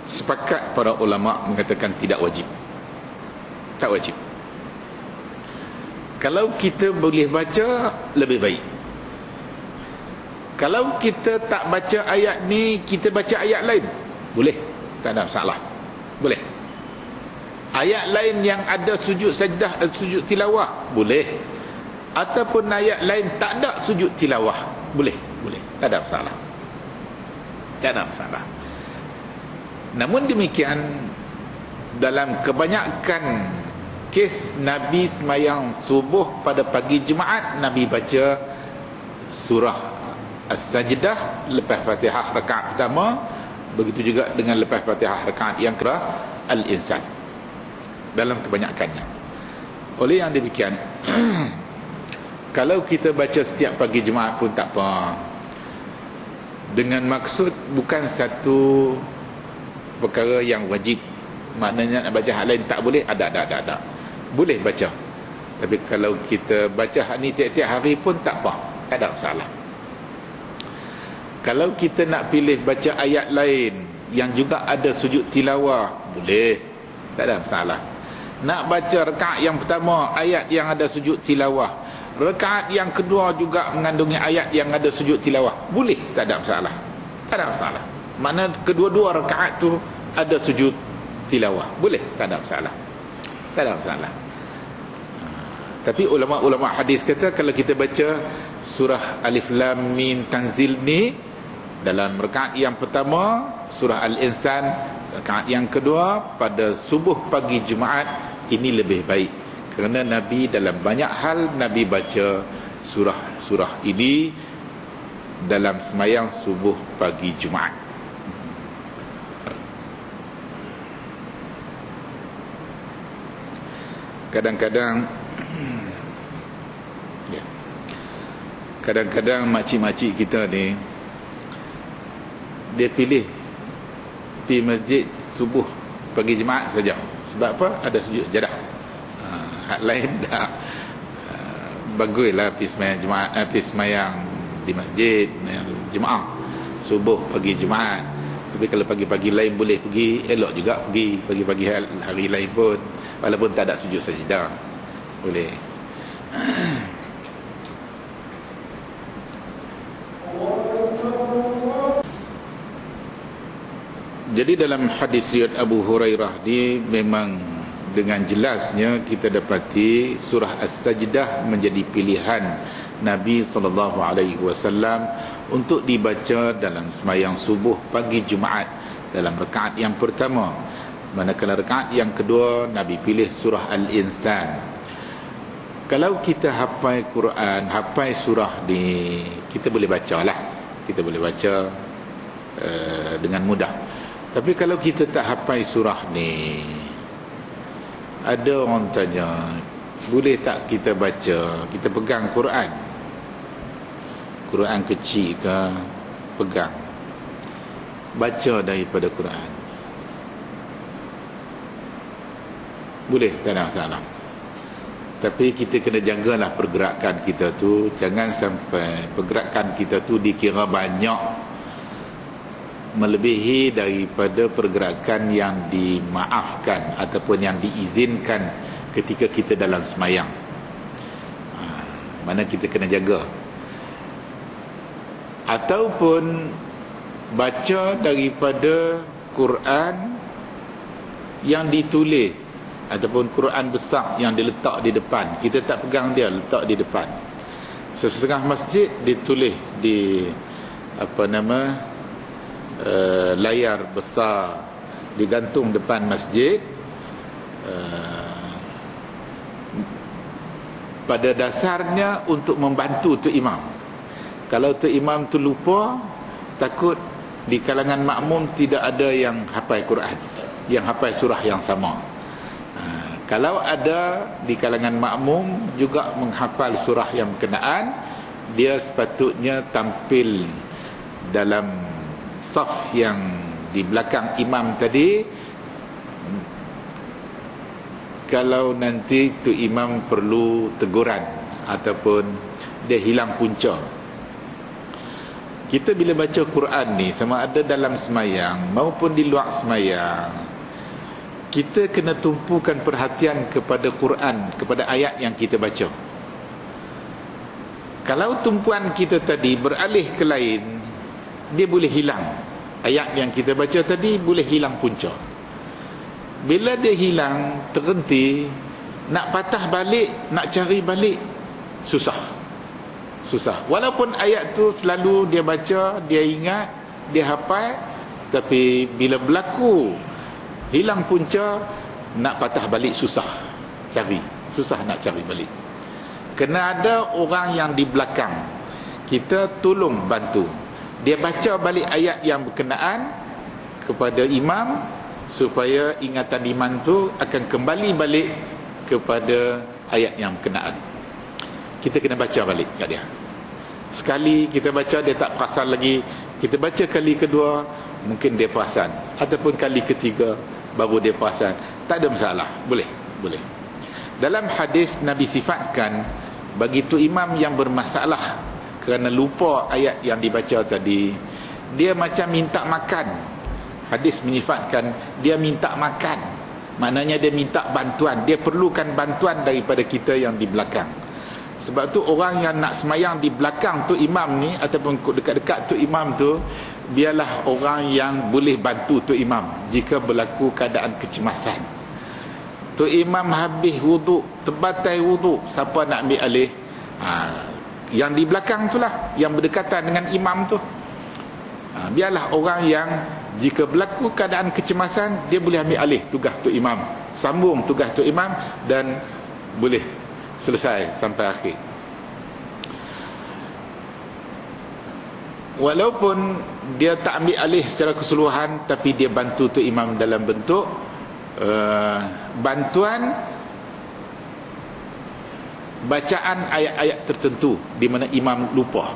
sepakat para ulama mengatakan tidak wajib. Tak wajib. Kalau kita boleh baca, lebih baik. Kalau kita tak baca ayat ni, kita baca ayat lain, boleh, tak ada masalah, boleh. Ayat lain yang ada sujud sajdah, sujud tilawah, boleh. Ataupun ayat lain tak ada sujud tilawah, boleh, tak ada masalah, tak ada masalah. Namun demikian, dalam kebanyakan kes Nabi semayang subuh pada pagi Jumaat, Nabi baca surah As-Sajdah lepas Fatihah rakaat pertama, begitu juga dengan lepas Fatihah rakaat yang kedua Al-Insan, dalam kebanyakannya. Oleh yang demikian, kalau kita baca setiap pagi Jumaat pun tak apa, dengan maksud bukan satu perkara yang wajib, maknanya nak baca hal lain tak boleh, ada. Boleh baca. Tapi kalau kita baca hal ni tiap-tiap hari pun tak apa, tak ada masalah. Kalau kita nak pilih baca ayat lain yang juga ada sujud tilawah, boleh, tak ada masalah. Nak baca rakaat yang pertama ayat yang ada sujud tilawah, rakaat yang kedua juga mengandungi ayat yang ada sujud tilawah, boleh, tak ada masalah. Tak ada masalah. Makna kedua-dua rakaat tu ada sujud tilawah, boleh, tak ada masalah. Tak ada masalah. Tapi ulama-ulama hadis kata kalau kita baca surah Alif Lam Mim Tanzil ni dalam rakaat yang pertama surah Al-Insan, rakaat yang kedua pada subuh pagi Jumaat, ini lebih baik. Kerana Nabi dalam banyak hal Nabi baca surah ini dalam semayang subuh pagi Jumaat. Kadang-kadang makcik-makcik kita ni, dia pilih pergi masjid subuh pagi Jumaat saja. Sebab apa? Ada sujud sejadah. Hak lain dah baguslah pergi semayang Jumaat, pergi semayang di masjid jemaah subuh pagi Jumaat. Tapi kalau pagi-pagi lain boleh pergi, elok juga pergi pagi-pagi hari lain pun, walaupun tak ada sujud sajadah, boleh. Jadi dalam hadis riwayat Abu Hurairah ni memang dengan jelasnya kita dapati surah As-Sajdah menjadi pilihan Nabi SAW untuk dibaca dalam semayang subuh pagi Jumaat dalam rakaat yang pertama. Manakala rakaat yang kedua Nabi pilih surah Al-Insan. Kalau kita hafal Quran, hafal surah ni, kita boleh bacalah, kita boleh baca dengan mudah. Tapi kalau kita tak hafal surah ni, ada orang tanya, boleh tak kita baca, kita pegang Quran kecil ke, pegang, baca daripada Quran, boleh, tak ada masalah. Tapi kita kena jagalah pergerakan kita tu, jangan sampai pergerakan kita tu dikira banyak melebihi daripada pergerakan yang dimaafkan ataupun yang diizinkan ketika kita dalam semayang. Mana kita kena jaga. Ataupun baca daripada Quran yang ditulis ataupun Quran besar yang diletak di depan, kita tak pegang dia, letak di depan. Setengah masjid ditulis di layar besar digantung depan masjid. Pada dasarnya untuk membantu tu imam. Kalau tu imam tu lupa, takut di kalangan makmum tidak ada yang hafal Quran, yang hafal surah yang sama. Kalau ada di kalangan makmum juga menghafal surah yang berkenaan, dia sepatutnya tampil dalam saf yang di belakang imam tadi. Kalau nanti tu imam perlu teguran ataupun dia hilang punca. Kita bila baca Quran ni, sama ada dalam semayang maupun di luar semayang, kita kena tumpukan perhatian kepada Quran, kepada ayat yang kita baca. Kalau tumpuan kita tadi beralih ke lain, dia boleh hilang. Ayat yang kita baca tadi boleh hilang punca. Bila dia hilang, terhenti, nak patah balik, nak cari balik, susah. Walaupun ayat tu selalu dia baca, dia ingat, dia hafal, tapi bila berlaku hilang punca, nak patah balik susah nak cari balik. Kena ada orang yang di belakang, kita tolong bantu, dia baca balik ayat yang berkenaan kepada imam, supaya ingatan imam tu akan kembali balik kepada ayat yang berkenaan. Kita kena baca balik kat dia. Sekali kita baca dia tak perasan lagi, kita baca kali kedua, mungkin dia perasan, ataupun kali ketiga baru dia perasan, tak ada masalah, boleh. Dalam hadis Nabi sifatkan bagi tu imam yang bermasalah kerana lupa ayat yang dibaca tadi, dia macam minta makan. Hadis menyifatkan dia minta makan, maknanya dia minta bantuan, dia perlukan bantuan daripada kita yang di belakang. Sebab tu orang yang nak semayang di belakang tu imam ni, ataupun dekat-dekat tu imam tu, biarlah orang yang boleh bantu tu imam jika berlaku keadaan kecemasan. Tu imam habis wuduk, terbatal wuduk, siapa nak ambil alih? Yang di belakang tu lah, yang berdekatan dengan imam tu. Biarlah orang yang jika berlaku keadaan kecemasan, dia boleh ambil alih tugas tu imam, sambung tugas tu imam, dan boleh selesai sampai akhir. Walaupun dia tak ambil alih secara keseluruhan, tapi dia bantu tu imam dalam bentuk bantuan bacaan ayat-ayat tertentu di mana imam lupa.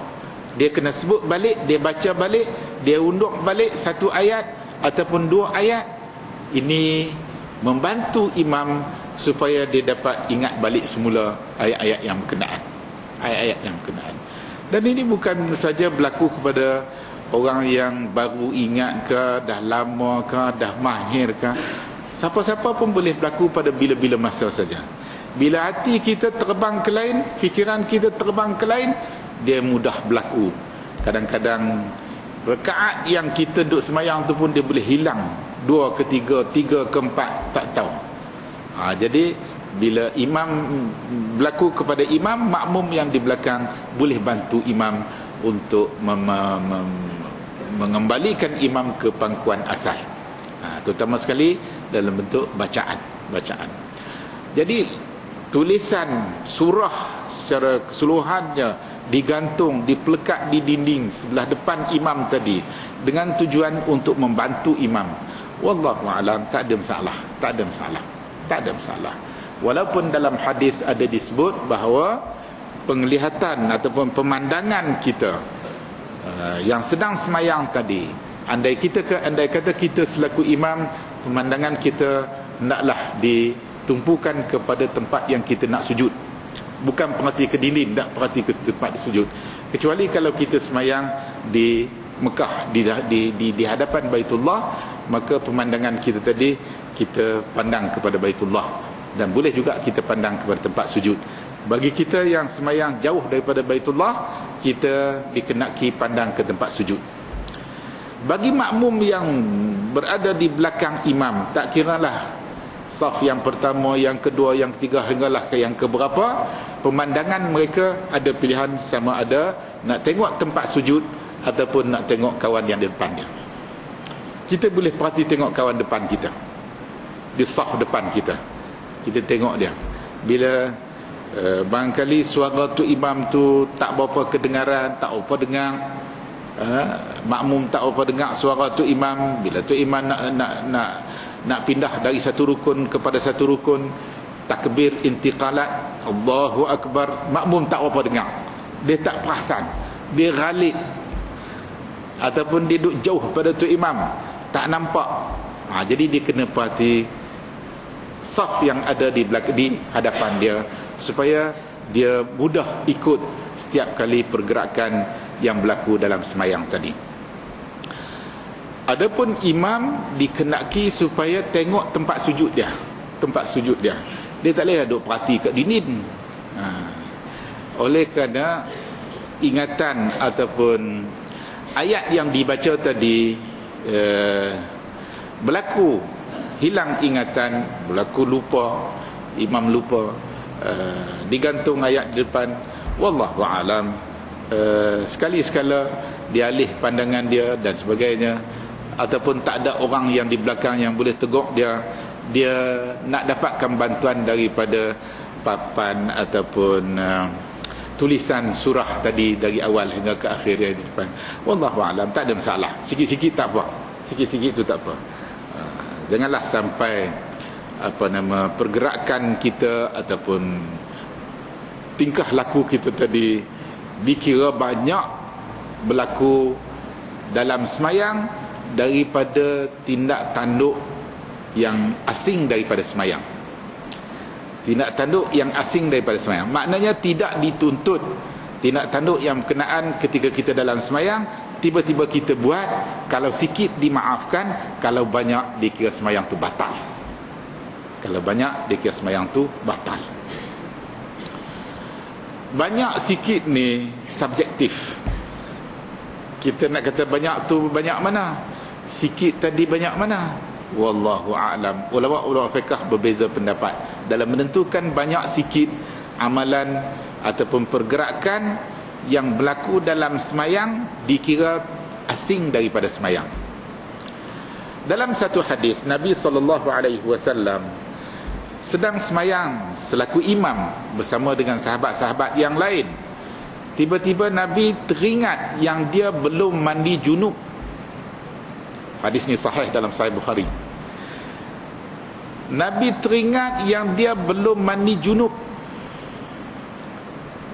Dia kena sebut balik, dia baca balik, dia undur balik satu ayat ataupun dua ayat. Ini membantu imam supaya dia dapat ingat balik semula ayat-ayat yang berkenaan. Dan ini bukan saja berlaku kepada orang yang baru ingat ke, dah lama ke, dah mahir ke. Siapa-siapa pun boleh berlaku pada bila-bila masa saja. Bila hati kita terbang ke lain, fikiran kita terbang ke lain, dia mudah berlaku. Kadang-kadang rakaat yang kita duduk semayang tu pun dia boleh hilang, 2 ke 3, 3 ke 4, tak tahu. Jadi bila imam berlaku kepada imam, makmum yang di belakang boleh bantu imam untuk mengembalikan imam ke pangkuan asal, terutama sekali dalam bentuk bacaan. Jadi tulisan surah secara keseluruhannya digantung, dipelekat di dinding sebelah depan imam tadi dengan tujuan untuk membantu imam. Wallahu a'lam, tak ada masalah. Walaupun dalam hadis ada disebut bahawa penglihatan ataupun pemandangan kita yang sedang semayang tadi, andai kata kita selaku imam, pemandangan kita hendaklah ditumpukan kepada tempat yang kita nak sujud, bukan perhati ke dinding, tak perhati ke tempat sujud. Kecuali kalau kita semayang di Mekah, di hadapan Baitullah, maka pemandangan kita tadi kita pandang kepada Baitullah, dan boleh juga kita pandang kepada tempat sujud. Bagi kita yang semayang jauh daripada Baitullah, kita dikenaki pandang ke tempat sujud. Bagi makmum yang berada di belakang imam, tak kiralah saf yang pertama, yang kedua, yang ketiga, hinggalah ke yang keberapa, pemandangan mereka ada pilihan, sama ada nak tengok tempat sujud ataupun nak tengok kawan yang di depan dia. Kita boleh perhati tengok kawan depan kita, di saf depan kita, kita tengok dia. Bila barangkali suara tu imam tu tak berapa kedengaran, tak berapa dengar, makmum tak berapa dengar suara tu imam, bila tu imam nak pindah dari satu rukun kepada satu rukun, takbir intiqalat, Allahu Akbar, makmum tak berapa dengar, dia tak perasan, dia ghalib, ataupun dia duduk jauh pada tu imam, tak nampak. Jadi dia kena perhati saf yang ada di hadapan dia, supaya dia mudah ikut setiap kali pergerakan yang berlaku dalam semayang tadi. Adapun imam dikenaki supaya tengok tempat sujud dia, dia tak boleh duduk perhati kat dinding. Oleh kerana ingatan ataupun ayat yang dibaca tadi, berlaku hilang ingatan, berlaku lupa, imam lupa, digantung ayat di depan, wallahu alam, sekali-sekala dialih pandangan dia dan sebagainya, ataupun tak ada orang yang di belakang yang boleh tegur dia nak dapatkan bantuan daripada papan ataupun tulisan surah tadi dari awal hingga ke akhir dia di depan, wallahu alam, tak ada masalah, sikit-sikit tak apa, sikit-sikit tu tak apa. Janganlah sampai pergerakan kita ataupun tingkah laku kita tadi dikira banyak berlaku dalam semayang daripada tindak tanduk yang asing daripada semayang. Tindak tanduk yang asing daripada semayang, maknanya tidak dituntut tindak tanduk yang berkenaan ketika kita dalam semayang, tiba-tiba kita buat, kalau sikit dimaafkan, kalau banyak dikira semayang tu batal. Kalau banyak dikira semayang tu batal. Banyak sikit ni subjektif. Kita nak kata banyak tu banyak mana, sikit tadi banyak mana, wallahu a'lam. Ulama-ulama fiqh berbeza pendapat dalam menentukan banyak sikit amalan ataupun pergerakan yang berlaku dalam semayang dikira asing daripada semayang. Dalam satu hadis, Nabi SAW sedang semayang selaku imam bersama dengan sahabat-sahabat yang lain. Tiba-tiba Nabi teringat yang dia belum mandi junub. Hadis ni sahih dalam Sahih Bukhari. Nabi teringat yang dia belum mandi junub.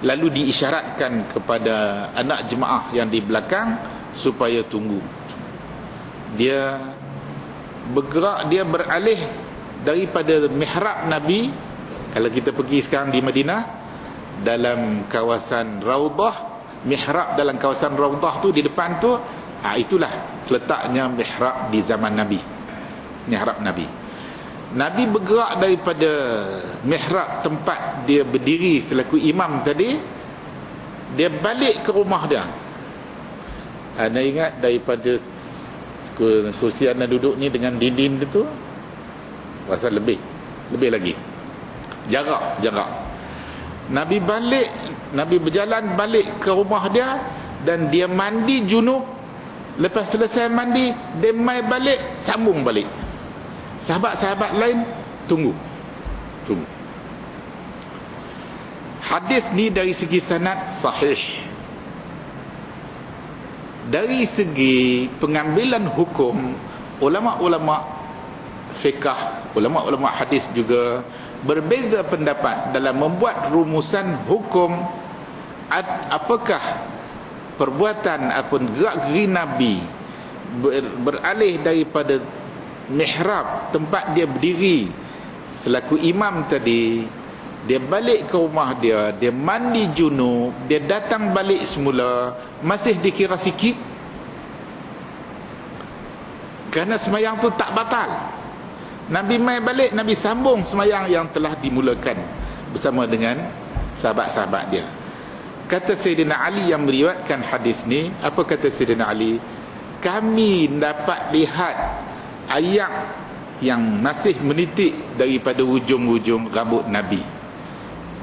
Lalu diisyaratkan kepada anak jemaah yang di belakang supaya tunggu. Dia bergerak, dia beralih daripada mihrab Nabi. Kalau kita pergi sekarang di Madinah, dalam kawasan Raudah, mihrab dalam kawasan Raudah tu di depan tu, itulah letaknya mihrab di zaman Nabi, mihrab Nabi. Nabi bergerak daripada mihrab tempat dia berdiri selaku imam tadi, dia balik ke rumah dia. Anda ingat daripada kursi anda duduk ni dengan dinding tu, pasal lebih lagi jarak. Nabi berjalan balik ke rumah dia, dan dia mandi junub. Lepas selesai mandi, dia mai balik, sambung balik. Sahabat-sahabat lain tunggu. Hadis ni dari segi sanad sahih. Dari segi pengambilan hukum, ulama-ulama fiqh, ulama-ulama hadis juga berbeza pendapat dalam membuat rumusan hukum apakah perbuatan ataupun gerak-geri Nabi beralih daripada mihrab tempat dia berdiri selaku imam tadi, dia balik ke rumah dia, dia mandi junub, dia datang balik semula, masih dikira sikit? Kerana semayang tu tak batal. Nabi mai balik, Nabi sambung semayang yang telah dimulakan bersama dengan sahabat-sahabat dia. Kata Sayyidina Ali yang meriwayatkan hadis ni, apa kata Sayyidina Ali? Kami dapat lihat ayat yang masih menitik daripada hujung-hujung rambut Nabi.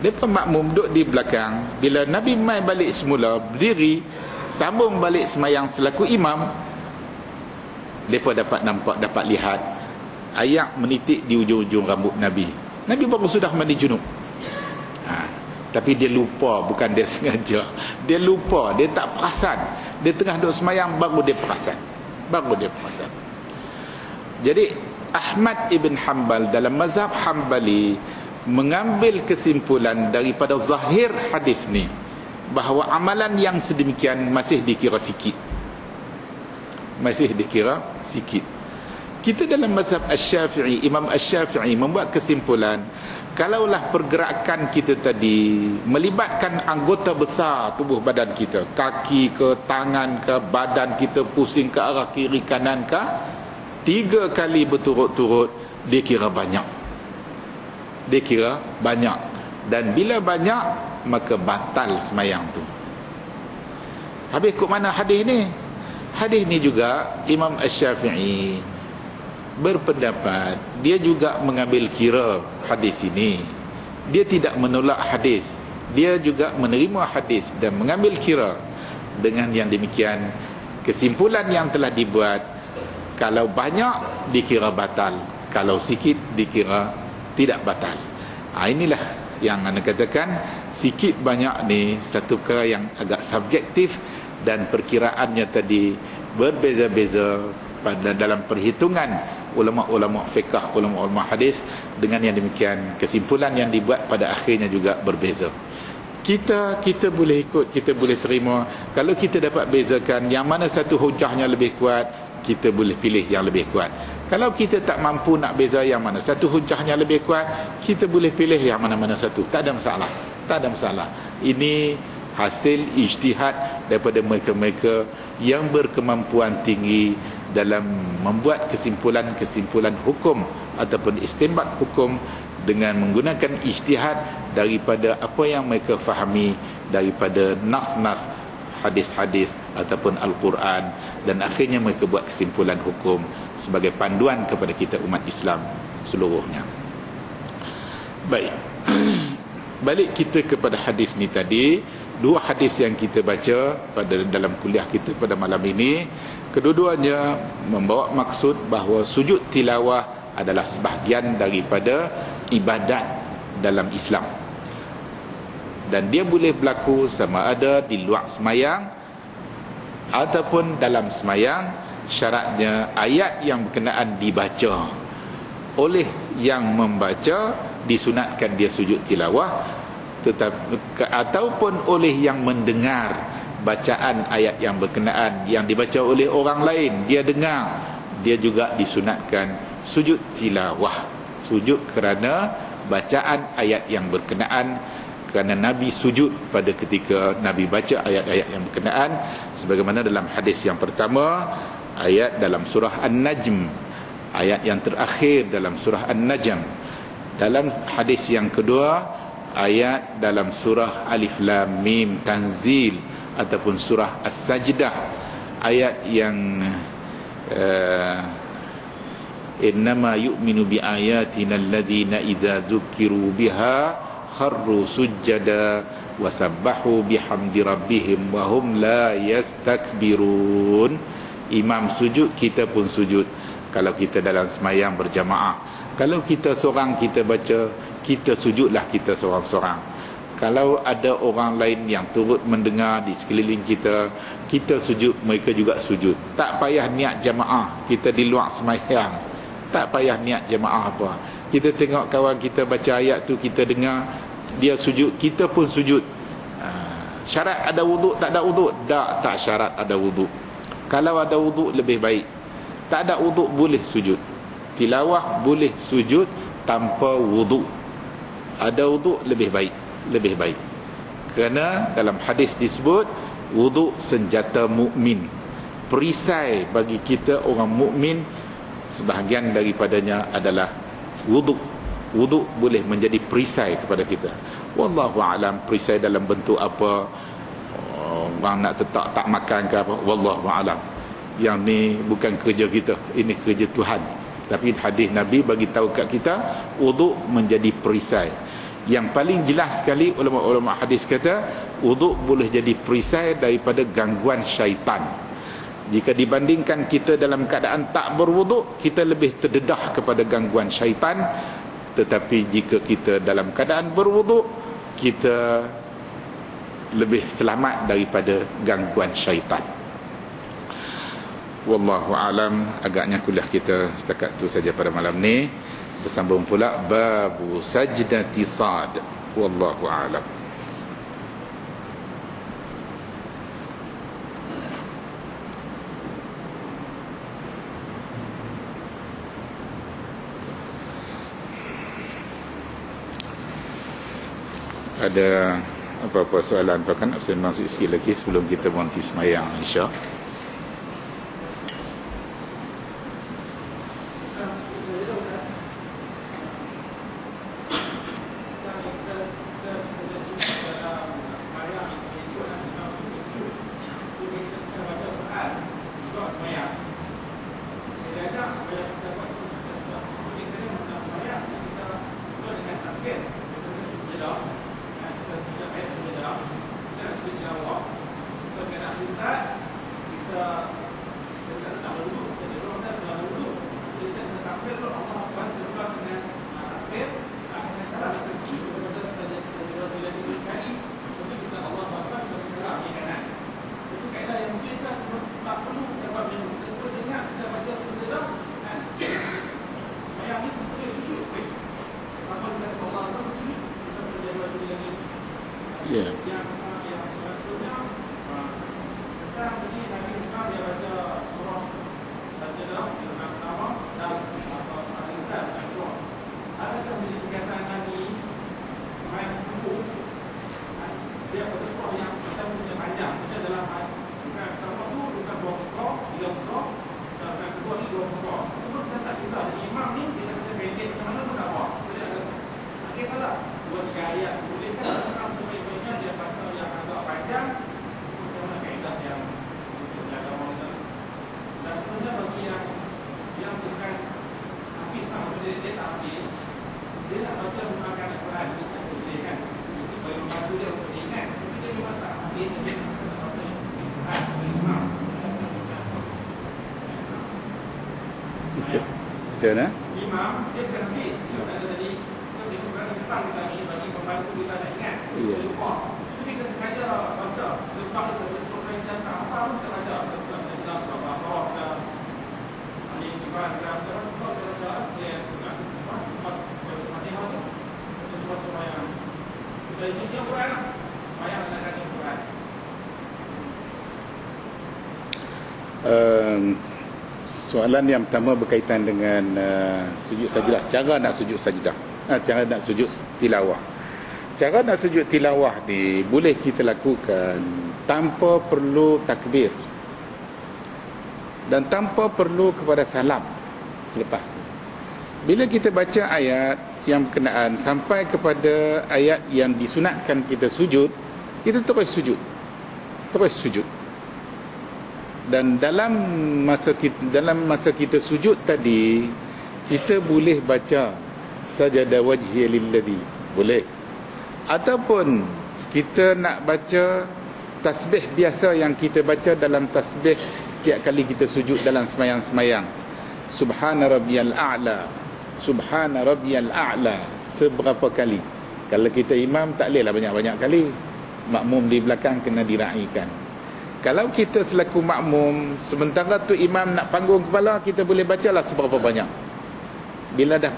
Mereka makmum duduk di belakang. Bila Nabi mai balik semula, berdiri, sambung balik semayang selaku imam, mereka dapat nampak, dapat lihat ayat menitik di hujung-hujung rambut Nabi. Nabi baru sudah mandi junub. Tapi dia lupa, bukan dia sengaja. Dia lupa, dia tak perasan. Dia tengah duduk semayang, baru dia perasan. Jadi Ahmad ibn Hanbal dalam mazhab Hanbali mengambil kesimpulan daripada zahir hadis ni, bahawa amalan yang sedemikian masih dikira sikit. Kita dalam mazhab Asy-Syafi'i, Imam Asy-Syafi'i membuat kesimpulan, kalaulah pergerakan kita tadi melibatkan anggota besar tubuh badan kita, kaki ke, tangan ke, badan kita pusing ke arah kiri kanan ke, 3 kali berturut-turut, dia kira banyak. Dan bila banyak, maka batal semayang tu. Habis kok mana hadis ni? Hadis ni juga Imam Asy-Syafi'i berpendapat, dia juga mengambil kira hadis ini. Dia tidak menolak hadis, dia juga menerima hadis dan mengambil kira. Dengan yang demikian, kesimpulan yang telah dibuat, kalau banyak dikira batal, kalau sikit dikira tidak batal. Inilah yang anda katakan, sikit banyak ni satu perkara yang agak subjektif, dan perkiraannya tadi berbeza-beza pada dalam perhitungan ulama-ulama fiqh, ulama-ulama hadis. Dengan yang demikian, kesimpulan yang dibuat pada akhirnya juga berbeza. Kita boleh ikut, kita boleh terima. Kalau kita dapat bezakan yang mana satu hujahnya lebih kuat, kita boleh pilih yang lebih kuat. Kalau kita tak mampu nak beza yang mana satu hujahnya lebih kuat, kita boleh pilih yang mana-mana satu. Tak ada masalah. Ini hasil ijtihad daripada mereka-mereka yang berkemampuan tinggi dalam membuat kesimpulan-kesimpulan hukum ataupun istinbat hukum dengan menggunakan ijtihad daripada apa yang mereka fahami daripada nas-nas hadis-hadis ataupun Al-Quran, dan akhirnya mereka buat kesimpulan hukum sebagai panduan kepada kita umat Islam seluruhnya. Baik. Balik kita kepada hadis ni tadi, 2 hadis yang kita baca pada dalam kuliah kita pada malam ini, kedua-duanya membawa maksud bahawa sujud tilawah adalah sebahagian daripada ibadat dalam Islam, dan dia boleh berlaku sama ada di luar semayang ataupun dalam semayang. Syaratnya ayat yang berkenaan dibaca oleh yang membaca, disunatkan dia sujud tilawah, ataupun oleh yang mendengar bacaan ayat yang berkenaan yang dibaca oleh orang lain, dia dengar, dia juga disunatkan sujud tilawah, sujud kerana bacaan ayat yang berkenaan. Kerana Nabi sujud pada ketika Nabi baca ayat-ayat yang berkenaan, sebagaimana dalam hadis yang pertama, ayat dalam surah An-Najm, ayat yang terakhir dalam surah An-Najm. Dalam hadis yang kedua, ayat dalam surah Alif Lam Mim Tanzil ataupun surah As-Sajdah, ayat yang innama yu'minu bi ayatina alladhina idza dzukiru biha kharru sujjada wa sabbahu bihamdi rabbihim wa hum la yastakbirun. Imam sujud, kita pun sujud kalau kita dalam semayang berjamaah. Kalau kita seorang kita baca, kita sujudlah kita seorang-seorang. Kalau ada orang lain yang turut mendengar di sekeliling kita, kita sujud, mereka juga sujud. Tak payah niat jamaah, kita di luar semayang, tak payah niat jamaah apa. Kita tengok kawan kita baca ayat tu, kita dengar dia sujud, kita pun sujud. Syarat ada wuduk, tak ada wuduk? Tak syarat ada wuduk. Kalau ada wuduk lebih baik. Tak ada wuduk boleh sujud. Tilawah boleh sujud tanpa wuduk. Ada wuduk lebih baik, lebih baik. Kerana dalam hadis disebut wuduk senjata mukmin. Perisai bagi kita orang mukmin, sebahagian daripadanya adalah wuduk. Wuduk boleh menjadi perisai kepada kita. Wallahu a'lam, perisai dalam bentuk apa, orang nak tetap tak makan ke apa, wallahu a'lam. Yang ni bukan kerja kita, ini kerja Tuhan. Tapi hadis Nabi bagi tahu kat kita wuduk menjadi perisai. Yang paling jelas sekali ulama-ulama hadis kata wuduk boleh jadi perisai daripada gangguan syaitan. Jika dibandingkan kita dalam keadaan tak berwuduk, kita lebih terdedah kepada gangguan syaitan. Tetapi jika kita dalam keadaan berwuduk, kita lebih selamat daripada gangguan syaitan. Wallahu alam. Agaknya kuliah kita setakat tu saja pada malam ni. Bersambung pula babu sajdati sad. Wallahu alam. Ada apa-apa soalan Pak nak saya masuk sikit lagi sebelum kita berhenti semayang Isyak? Ya. Macam imam dia bukan hafiz. Dia kata tadi dia bukan depan kita ni bagi membantu kita nak ingat. Dia lupa. Itu kita sengaja baca lepas itu sesuai kita tak hafal kita baca. Kita surah Al-Baqarah kita Ali Imran kita baca dia pas Fatihah tu. Itu surah yang kita ini Quran. Supaya nak Quran. Soalan yang pertama berkaitan dengan sujud sajdah. Cara nak sujud sajdah, cara nak sujud tilawah. Cara nak sujud tilawah ni boleh kita lakukan tanpa perlu takbir dan tanpa perlu kepada salam selepas tu. Bila kita baca ayat yang berkenaan sampai kepada ayat yang disunatkan kita sujud, kita terus sujud. Terus sujud. Dan dalam masa kita sujud tadi, kita boleh baca sajada wajhi lilladhi, boleh. Ataupun kita nak baca tasbih biasa yang kita baca dalam tasbih setiap kali kita sujud dalam semayang-semayang. Subhana rabbiyal a'la, subhana rabbiyal a'la, seberapa kali. Kalau kita imam tak bolehlah banyak-banyak kali. Makmum di belakang kena diraikan. Kalau kita selaku makmum, sementara tu imam nak panggung kepala, kita boleh bacalah seberapa banyak. Bila dah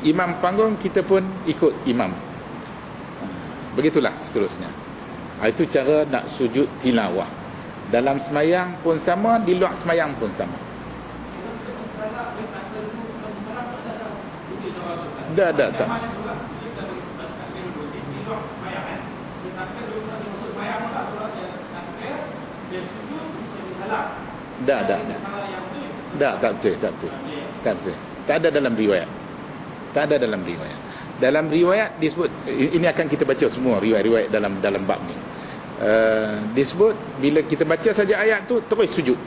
Imam panggung, kita pun ikut imam. Begitulah seterusnya. Itu cara nak sujud tilawah. Dalam semayang pun sama, di luar semayang pun sama. Dah tak. Dah. Tak betul. Tak ada dalam riwayat. Dalam riwayat disebut, ini akan kita baca semua riwayat-riwayat dalam bab ni. Disebut bila kita baca saja ayat tu terus sujud.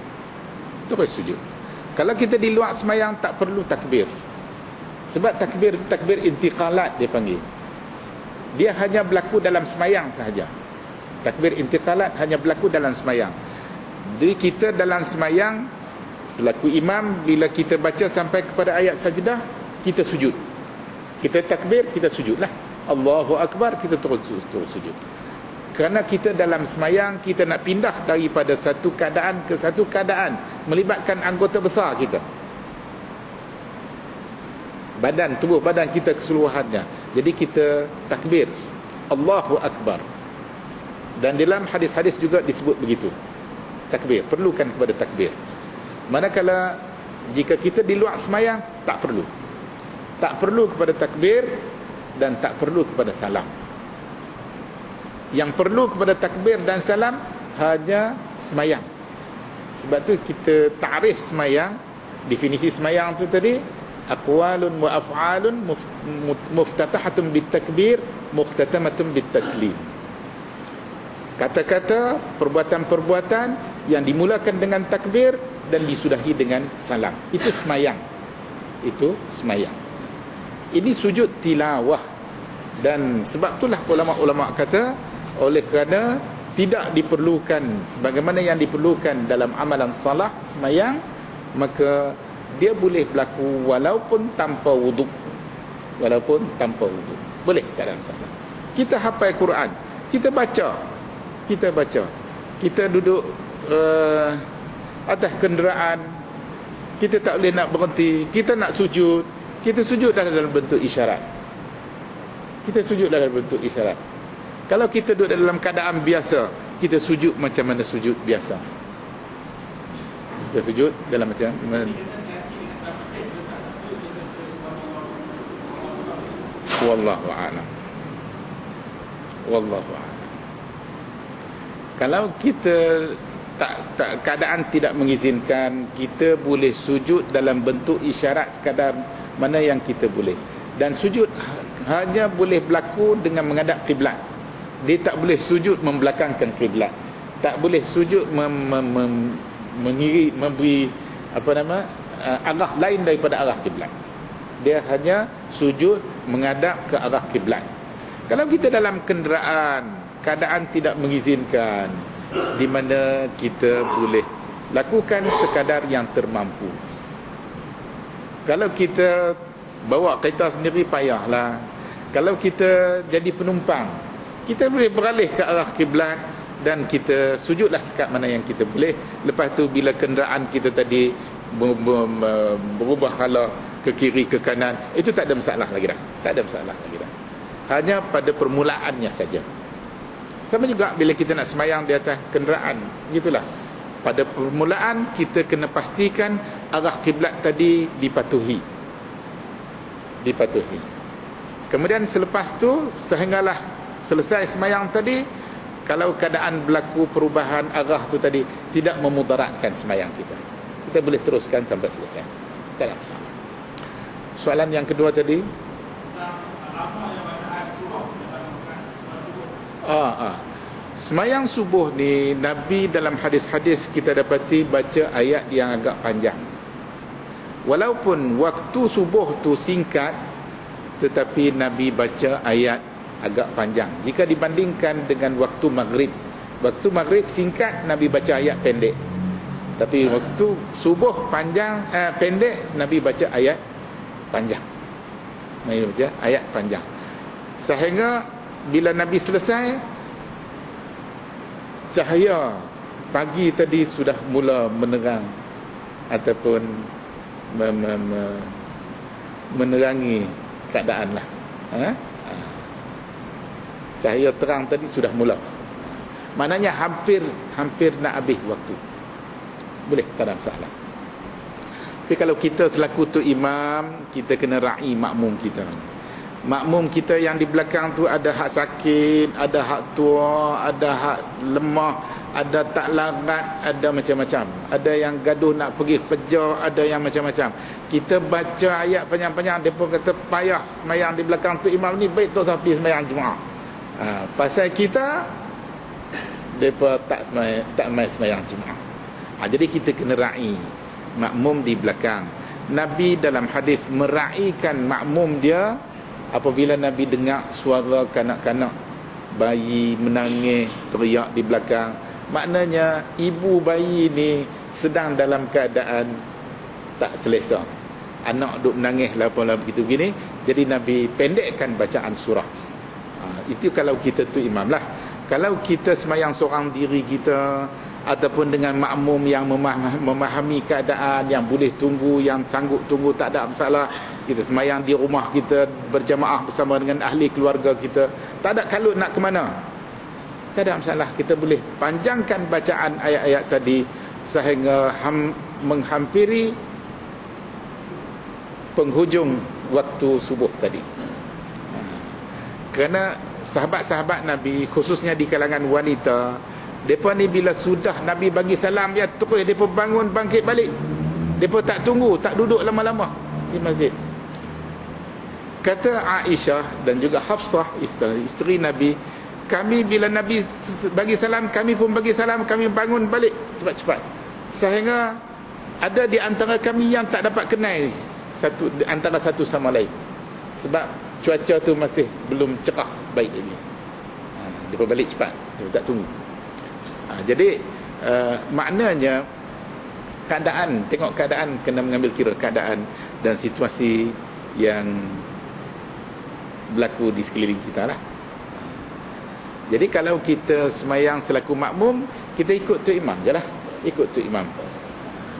Kalau kita di luar semayang tak perlu takbir. Sebab takbir intiqalat dia panggil. Dia hanya berlaku dalam semayang sahaja. Takbir intiqalat hanya berlaku dalam semayang. Jadi kita dalam semayang selaku imam, bila kita baca sampai kepada ayat sajdah, kita sujud. Kita takbir, kita sujudlah. Allahu Akbar, kita terus sujud. Kerana kita dalam semayang, kita nak pindah daripada satu keadaan ke satu keadaan, melibatkan anggota besar kita. Tubuh badan kita keseluruhannya. Jadi kita takbir, Allahu Akbar. Dan dalam hadis-hadis juga disebut begitu. Takbir, perlukan kepada takbir. Manakala jika kita di luar semayang, tak perlu kepada takbir dan tak perlu kepada salam. Yang perlu kepada takbir dan salam hanya semayang. Sebab tu kita ta'rif semayang, definisi semayang tu tadi, aqwalun wa af'alun muftatahatun bitakbir muftatamatun bitaslim. Kata-kata, perbuatan-perbuatan yang dimulakan dengan takbir dan disudahi dengan salam. Itu semayang. Ini sujud tilawah. Dan sebab itulah ulama-ulama kata, oleh kerana tidak diperlukan sebagaimana yang diperlukan dalam amalan salah semayang, maka dia boleh berlaku walaupun tanpa wuduk. Boleh, tak ada masalah. Kita hafal Quran, kita baca. Kita duduk atas kenderaan, kita tak boleh nak berhenti, kita nak sujud, kita sujud dalam bentuk isyarat. Kalau kita duduk dalam keadaan biasa, kita sujud macam mana sujud biasa. Kita sujud dalam macam wallahu a'lam. Kalau kita tak keadaan tidak mengizinkan, kita boleh sujud dalam bentuk isyarat sekadar mana yang kita boleh. Dan sujud hanya boleh berlaku dengan menghadap kiblat. Dia tak boleh sujud membelakangkan kiblat. Tak boleh sujud memberi arah lain daripada arah kiblat. Dia hanya sujud menghadap ke arah kiblat. Kalau kita dalam kenderaan, keadaan tidak mengizinkan, di mana kita boleh lakukan sekadar yang termampu. Kalau kita bawa kereta sendiri, payahlah. Kalau kita jadi penumpang, kita boleh beralih ke arah kiblat dan kita sujudlah sekat mana yang kita boleh. Lepas tu bila kenderaan kita tadi berubah arah ke kiri ke kanan, itu tak ada masalah lagi dah. Hanya pada permulaannya saja. Sama juga bila kita nak semayang di atas kenderaan, gitulah. Pada permulaan kita kena pastikan arah kiblat tadi dipatuhi. Kemudian selepas tu, sehinggalah selesai semayang tadi, kalau keadaan berlaku perubahan arah tu tadi tidak memudaratkan semayang kita, kita boleh teruskan sampai selesai. Tak ada masalah. Soalan yang kedua tadi, semayang subuh ni, Nabi dalam hadis-hadis kita dapati baca ayat yang agak panjang. Walaupun waktu subuh tu singkat, tetapi Nabi baca ayat agak panjang jika dibandingkan dengan waktu maghrib. Waktu maghrib singkat, Nabi baca ayat pendek. Tapi waktu subuh pendek, Nabi baca ayat panjang. Sehingga bila Nabi selesai, cahaya pagi tadi sudah mula menerang ataupun menerangi keadaan lah. Cahaya terang tadi sudah mula. Maknanya hampir nak habis waktu. Boleh, tak ada masalah. Tapi kalau kita selaku tu imam, kita kena ra'i makmum kita. Makmum kita yang di belakang tu ada hak sakit, ada hak tua, ada hak lemah, ada tak larat, ada macam-macam. Ada yang gaduh nak pergi kerja, ada yang macam-macam. Kita baca ayat panjang-panjang, mereka kata payah semayang di belakang tu imam ni, baik tu sapi semayang Jumaat. Pasal kita, mereka tak main semayang Jumaat. Jadi kita kena ra'i makmum di belakang. Nabi dalam hadis mera'ikan makmum dia apabila Nabi dengar suara kanak-kanak bayi menangis teriak di belakang. Maknanya ibu bayi ni sedang dalam keadaan tak selesa, anak duk menangis lah begitu begini. Jadi Nabi pendekkan bacaan surah. Itu kalau kita tu imam lah. Kalau kita semayang seorang diri kita ataupun dengan makmum yang memahami keadaan, yang boleh tunggu, yang sanggup tunggu, tak ada masalah. Kita semayang di rumah kita berjamaah bersama dengan ahli keluarga kita, tak ada kalut nak ke mana, tak ada masalah. Kita boleh panjangkan bacaan ayat-ayat tadi sehingga menghampiri penghujung waktu subuh tadi. Kerana sahabat-sahabat Nabi, khususnya di kalangan wanita, mereka ni bila sudah Nabi bagi salam, dia terus mereka bangun bangkit balik. Mereka tak tunggu, tak duduk lama-lama di masjid. Kata Aisyah dan juga Hafsah, isteri Nabi, kami bila Nabi bagi salam, kami pun bagi salam, kami bangun balik cepat-cepat. Sehingga ada di antara kami yang tak dapat kenal antara satu sama lain. Sebab cuaca tu masih belum cerah baik lagi. Mereka balik cepat, mereka tak tunggu. Jadi maknanya keadaan, tengok keadaan, kena mengambil kira keadaan dan situasi yang berlaku di sekeliling kita lah. Jadi kalau kita semayang selaku makmum, kita ikut tu imam je lah, ikut tu imam.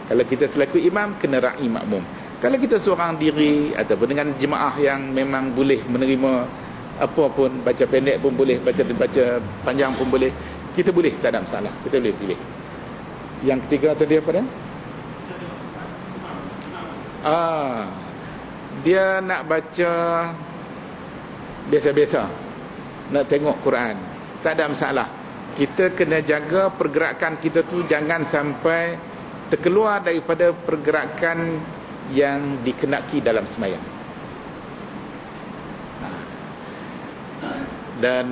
Kalau kita selaku imam, kena ra'i makmum. Kalau kita seorang diri ataupun dengan jemaah yang memang boleh menerima apa pun, baca pendek pun boleh, baca panjang pun boleh, kita boleh, tak ada masalah, kita boleh pilih. Yang ketiga tadi apa dia? Dia nak baca biasa-biasa, nak tengok Quran, tak ada masalah. Kita kena jaga pergerakan kita tu jangan sampai terkeluar daripada pergerakan yang dikenaki dalam semayang. Dan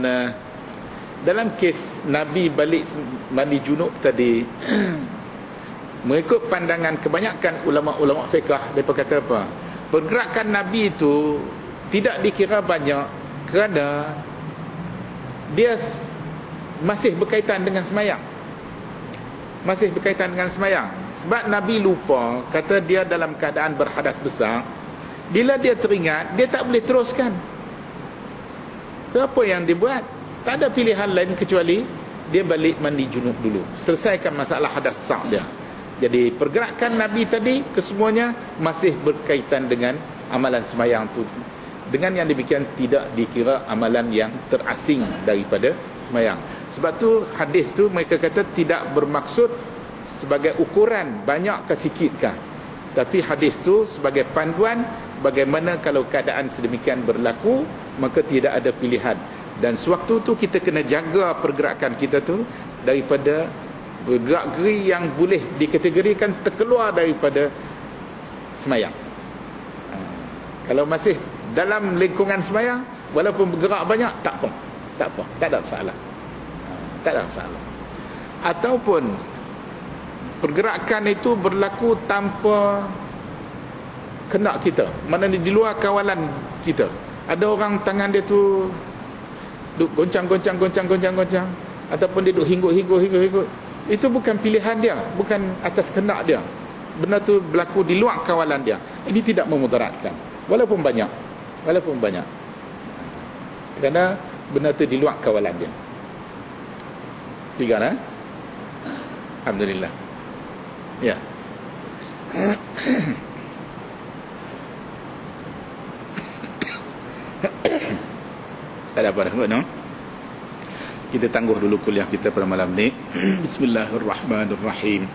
dalam kes Nabi balik mandi junub tadi, mengikut pandangan kebanyakan ulama-ulama fiqh, mereka kata apa? Pergerakan Nabi itu tidak dikira banyak kerana dia masih berkaitan dengan semayang. Masih berkaitan dengan semayang. Sebab Nabi lupa, kata dia dalam keadaan berhadas besar, bila dia teringat, dia tak boleh teruskan. Siapa yang dia buat? Tak ada pilihan lain kecuali dia balik mandi junub dulu, selesaikan masalah hadas besar dia. Jadi pergerakan Nabi tadi kesemuanya masih berkaitan dengan amalan semayang tu. Dengan yang demikian tidak dikira amalan yang terasing daripada semayang. Sebab tu hadis tu mereka kata tidak bermaksud sebagai ukuran banyak ke sikit kah, tapi hadis tu sebagai panduan bagaimana kalau keadaan sedemikian berlaku, maka tidak ada pilihan. Dan sewaktu tu kita kena jaga pergerakan kita tu daripada bergerak-geri yang boleh dikategorikan terkeluar daripada semayang. Kalau masih dalam lingkungan semayang, walaupun bergerak banyak, tak apa, tak ada masalah, tak ada masalah. Ataupun pergerakan itu berlaku tanpa kena kita, maknanya di luar kawalan kita. Ada orang tangan dia tu duk goncang, ataupun dia duk hinggut. Itu bukan pilihan dia, bukan atas kehendak dia. Benda tu berlaku di luar kawalan dia. Ini tidak memudaratkan, walaupun banyak. Kerana benda tu di luar kawalan dia. Tiga lah. Alhamdulillah. Ya. ada apa dah, no? Kita tangguh dulu kuliah kita pada malam ni. Bismillahirrahmanirrahim.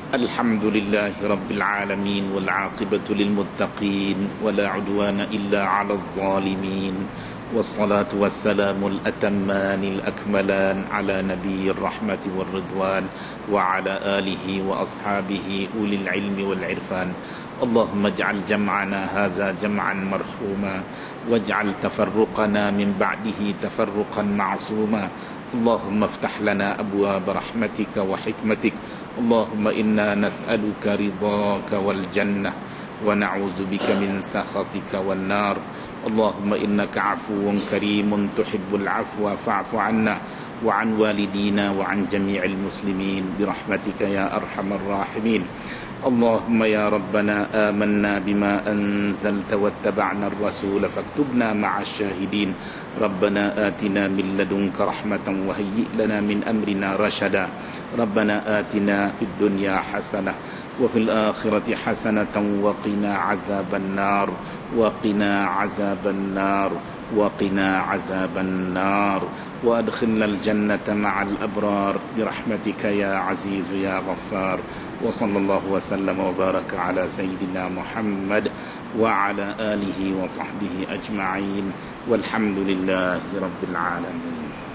Alhamdulillahi rabbil alamin wal aqibatu lil muttaqin wa la udwana illa 'alal zalimin. والصلاة والسلام الأتمان الأكملان على نبي الرحمة والرضوان وعلى آله وأصحابه أولي العلم والعرفان. اللهم اجعل جمعنا هذا جمعا مرحوما واجعل تفرقنا من بعده تفرقا معصوما. اللهم افتح لنا أبواب رحمتك وحكمتك. اللهم إنا نسألك رضاك والجنة ونعوذ بك من سخطك والنار. اللهم إنك عفو كريم تحب العفو فاعف عنا وعن والدينا وعن جميع المسلمين برحمتك يا أرحم الراحمين. اللهم يا ربنا آمنا بما أنزلت واتبعنا الرسول فاكتبنا مع الشاهدين. ربنا آتنا من لدنك رحمة وهيئ لنا من أمرنا رشدا. ربنا آتنا في الدنيا حسنة وفي الآخرة حسنة وقنا عذاب النار وقنا عذاب النار وقنا عذاب النار وأدخلنا الجنة مع الأبرار برحمتك يا عزيز يا غفار. وصلى الله وسلم وبارك على سيدنا محمد وعلى آله وصحبه أجمعين والحمد لله رب العالمين.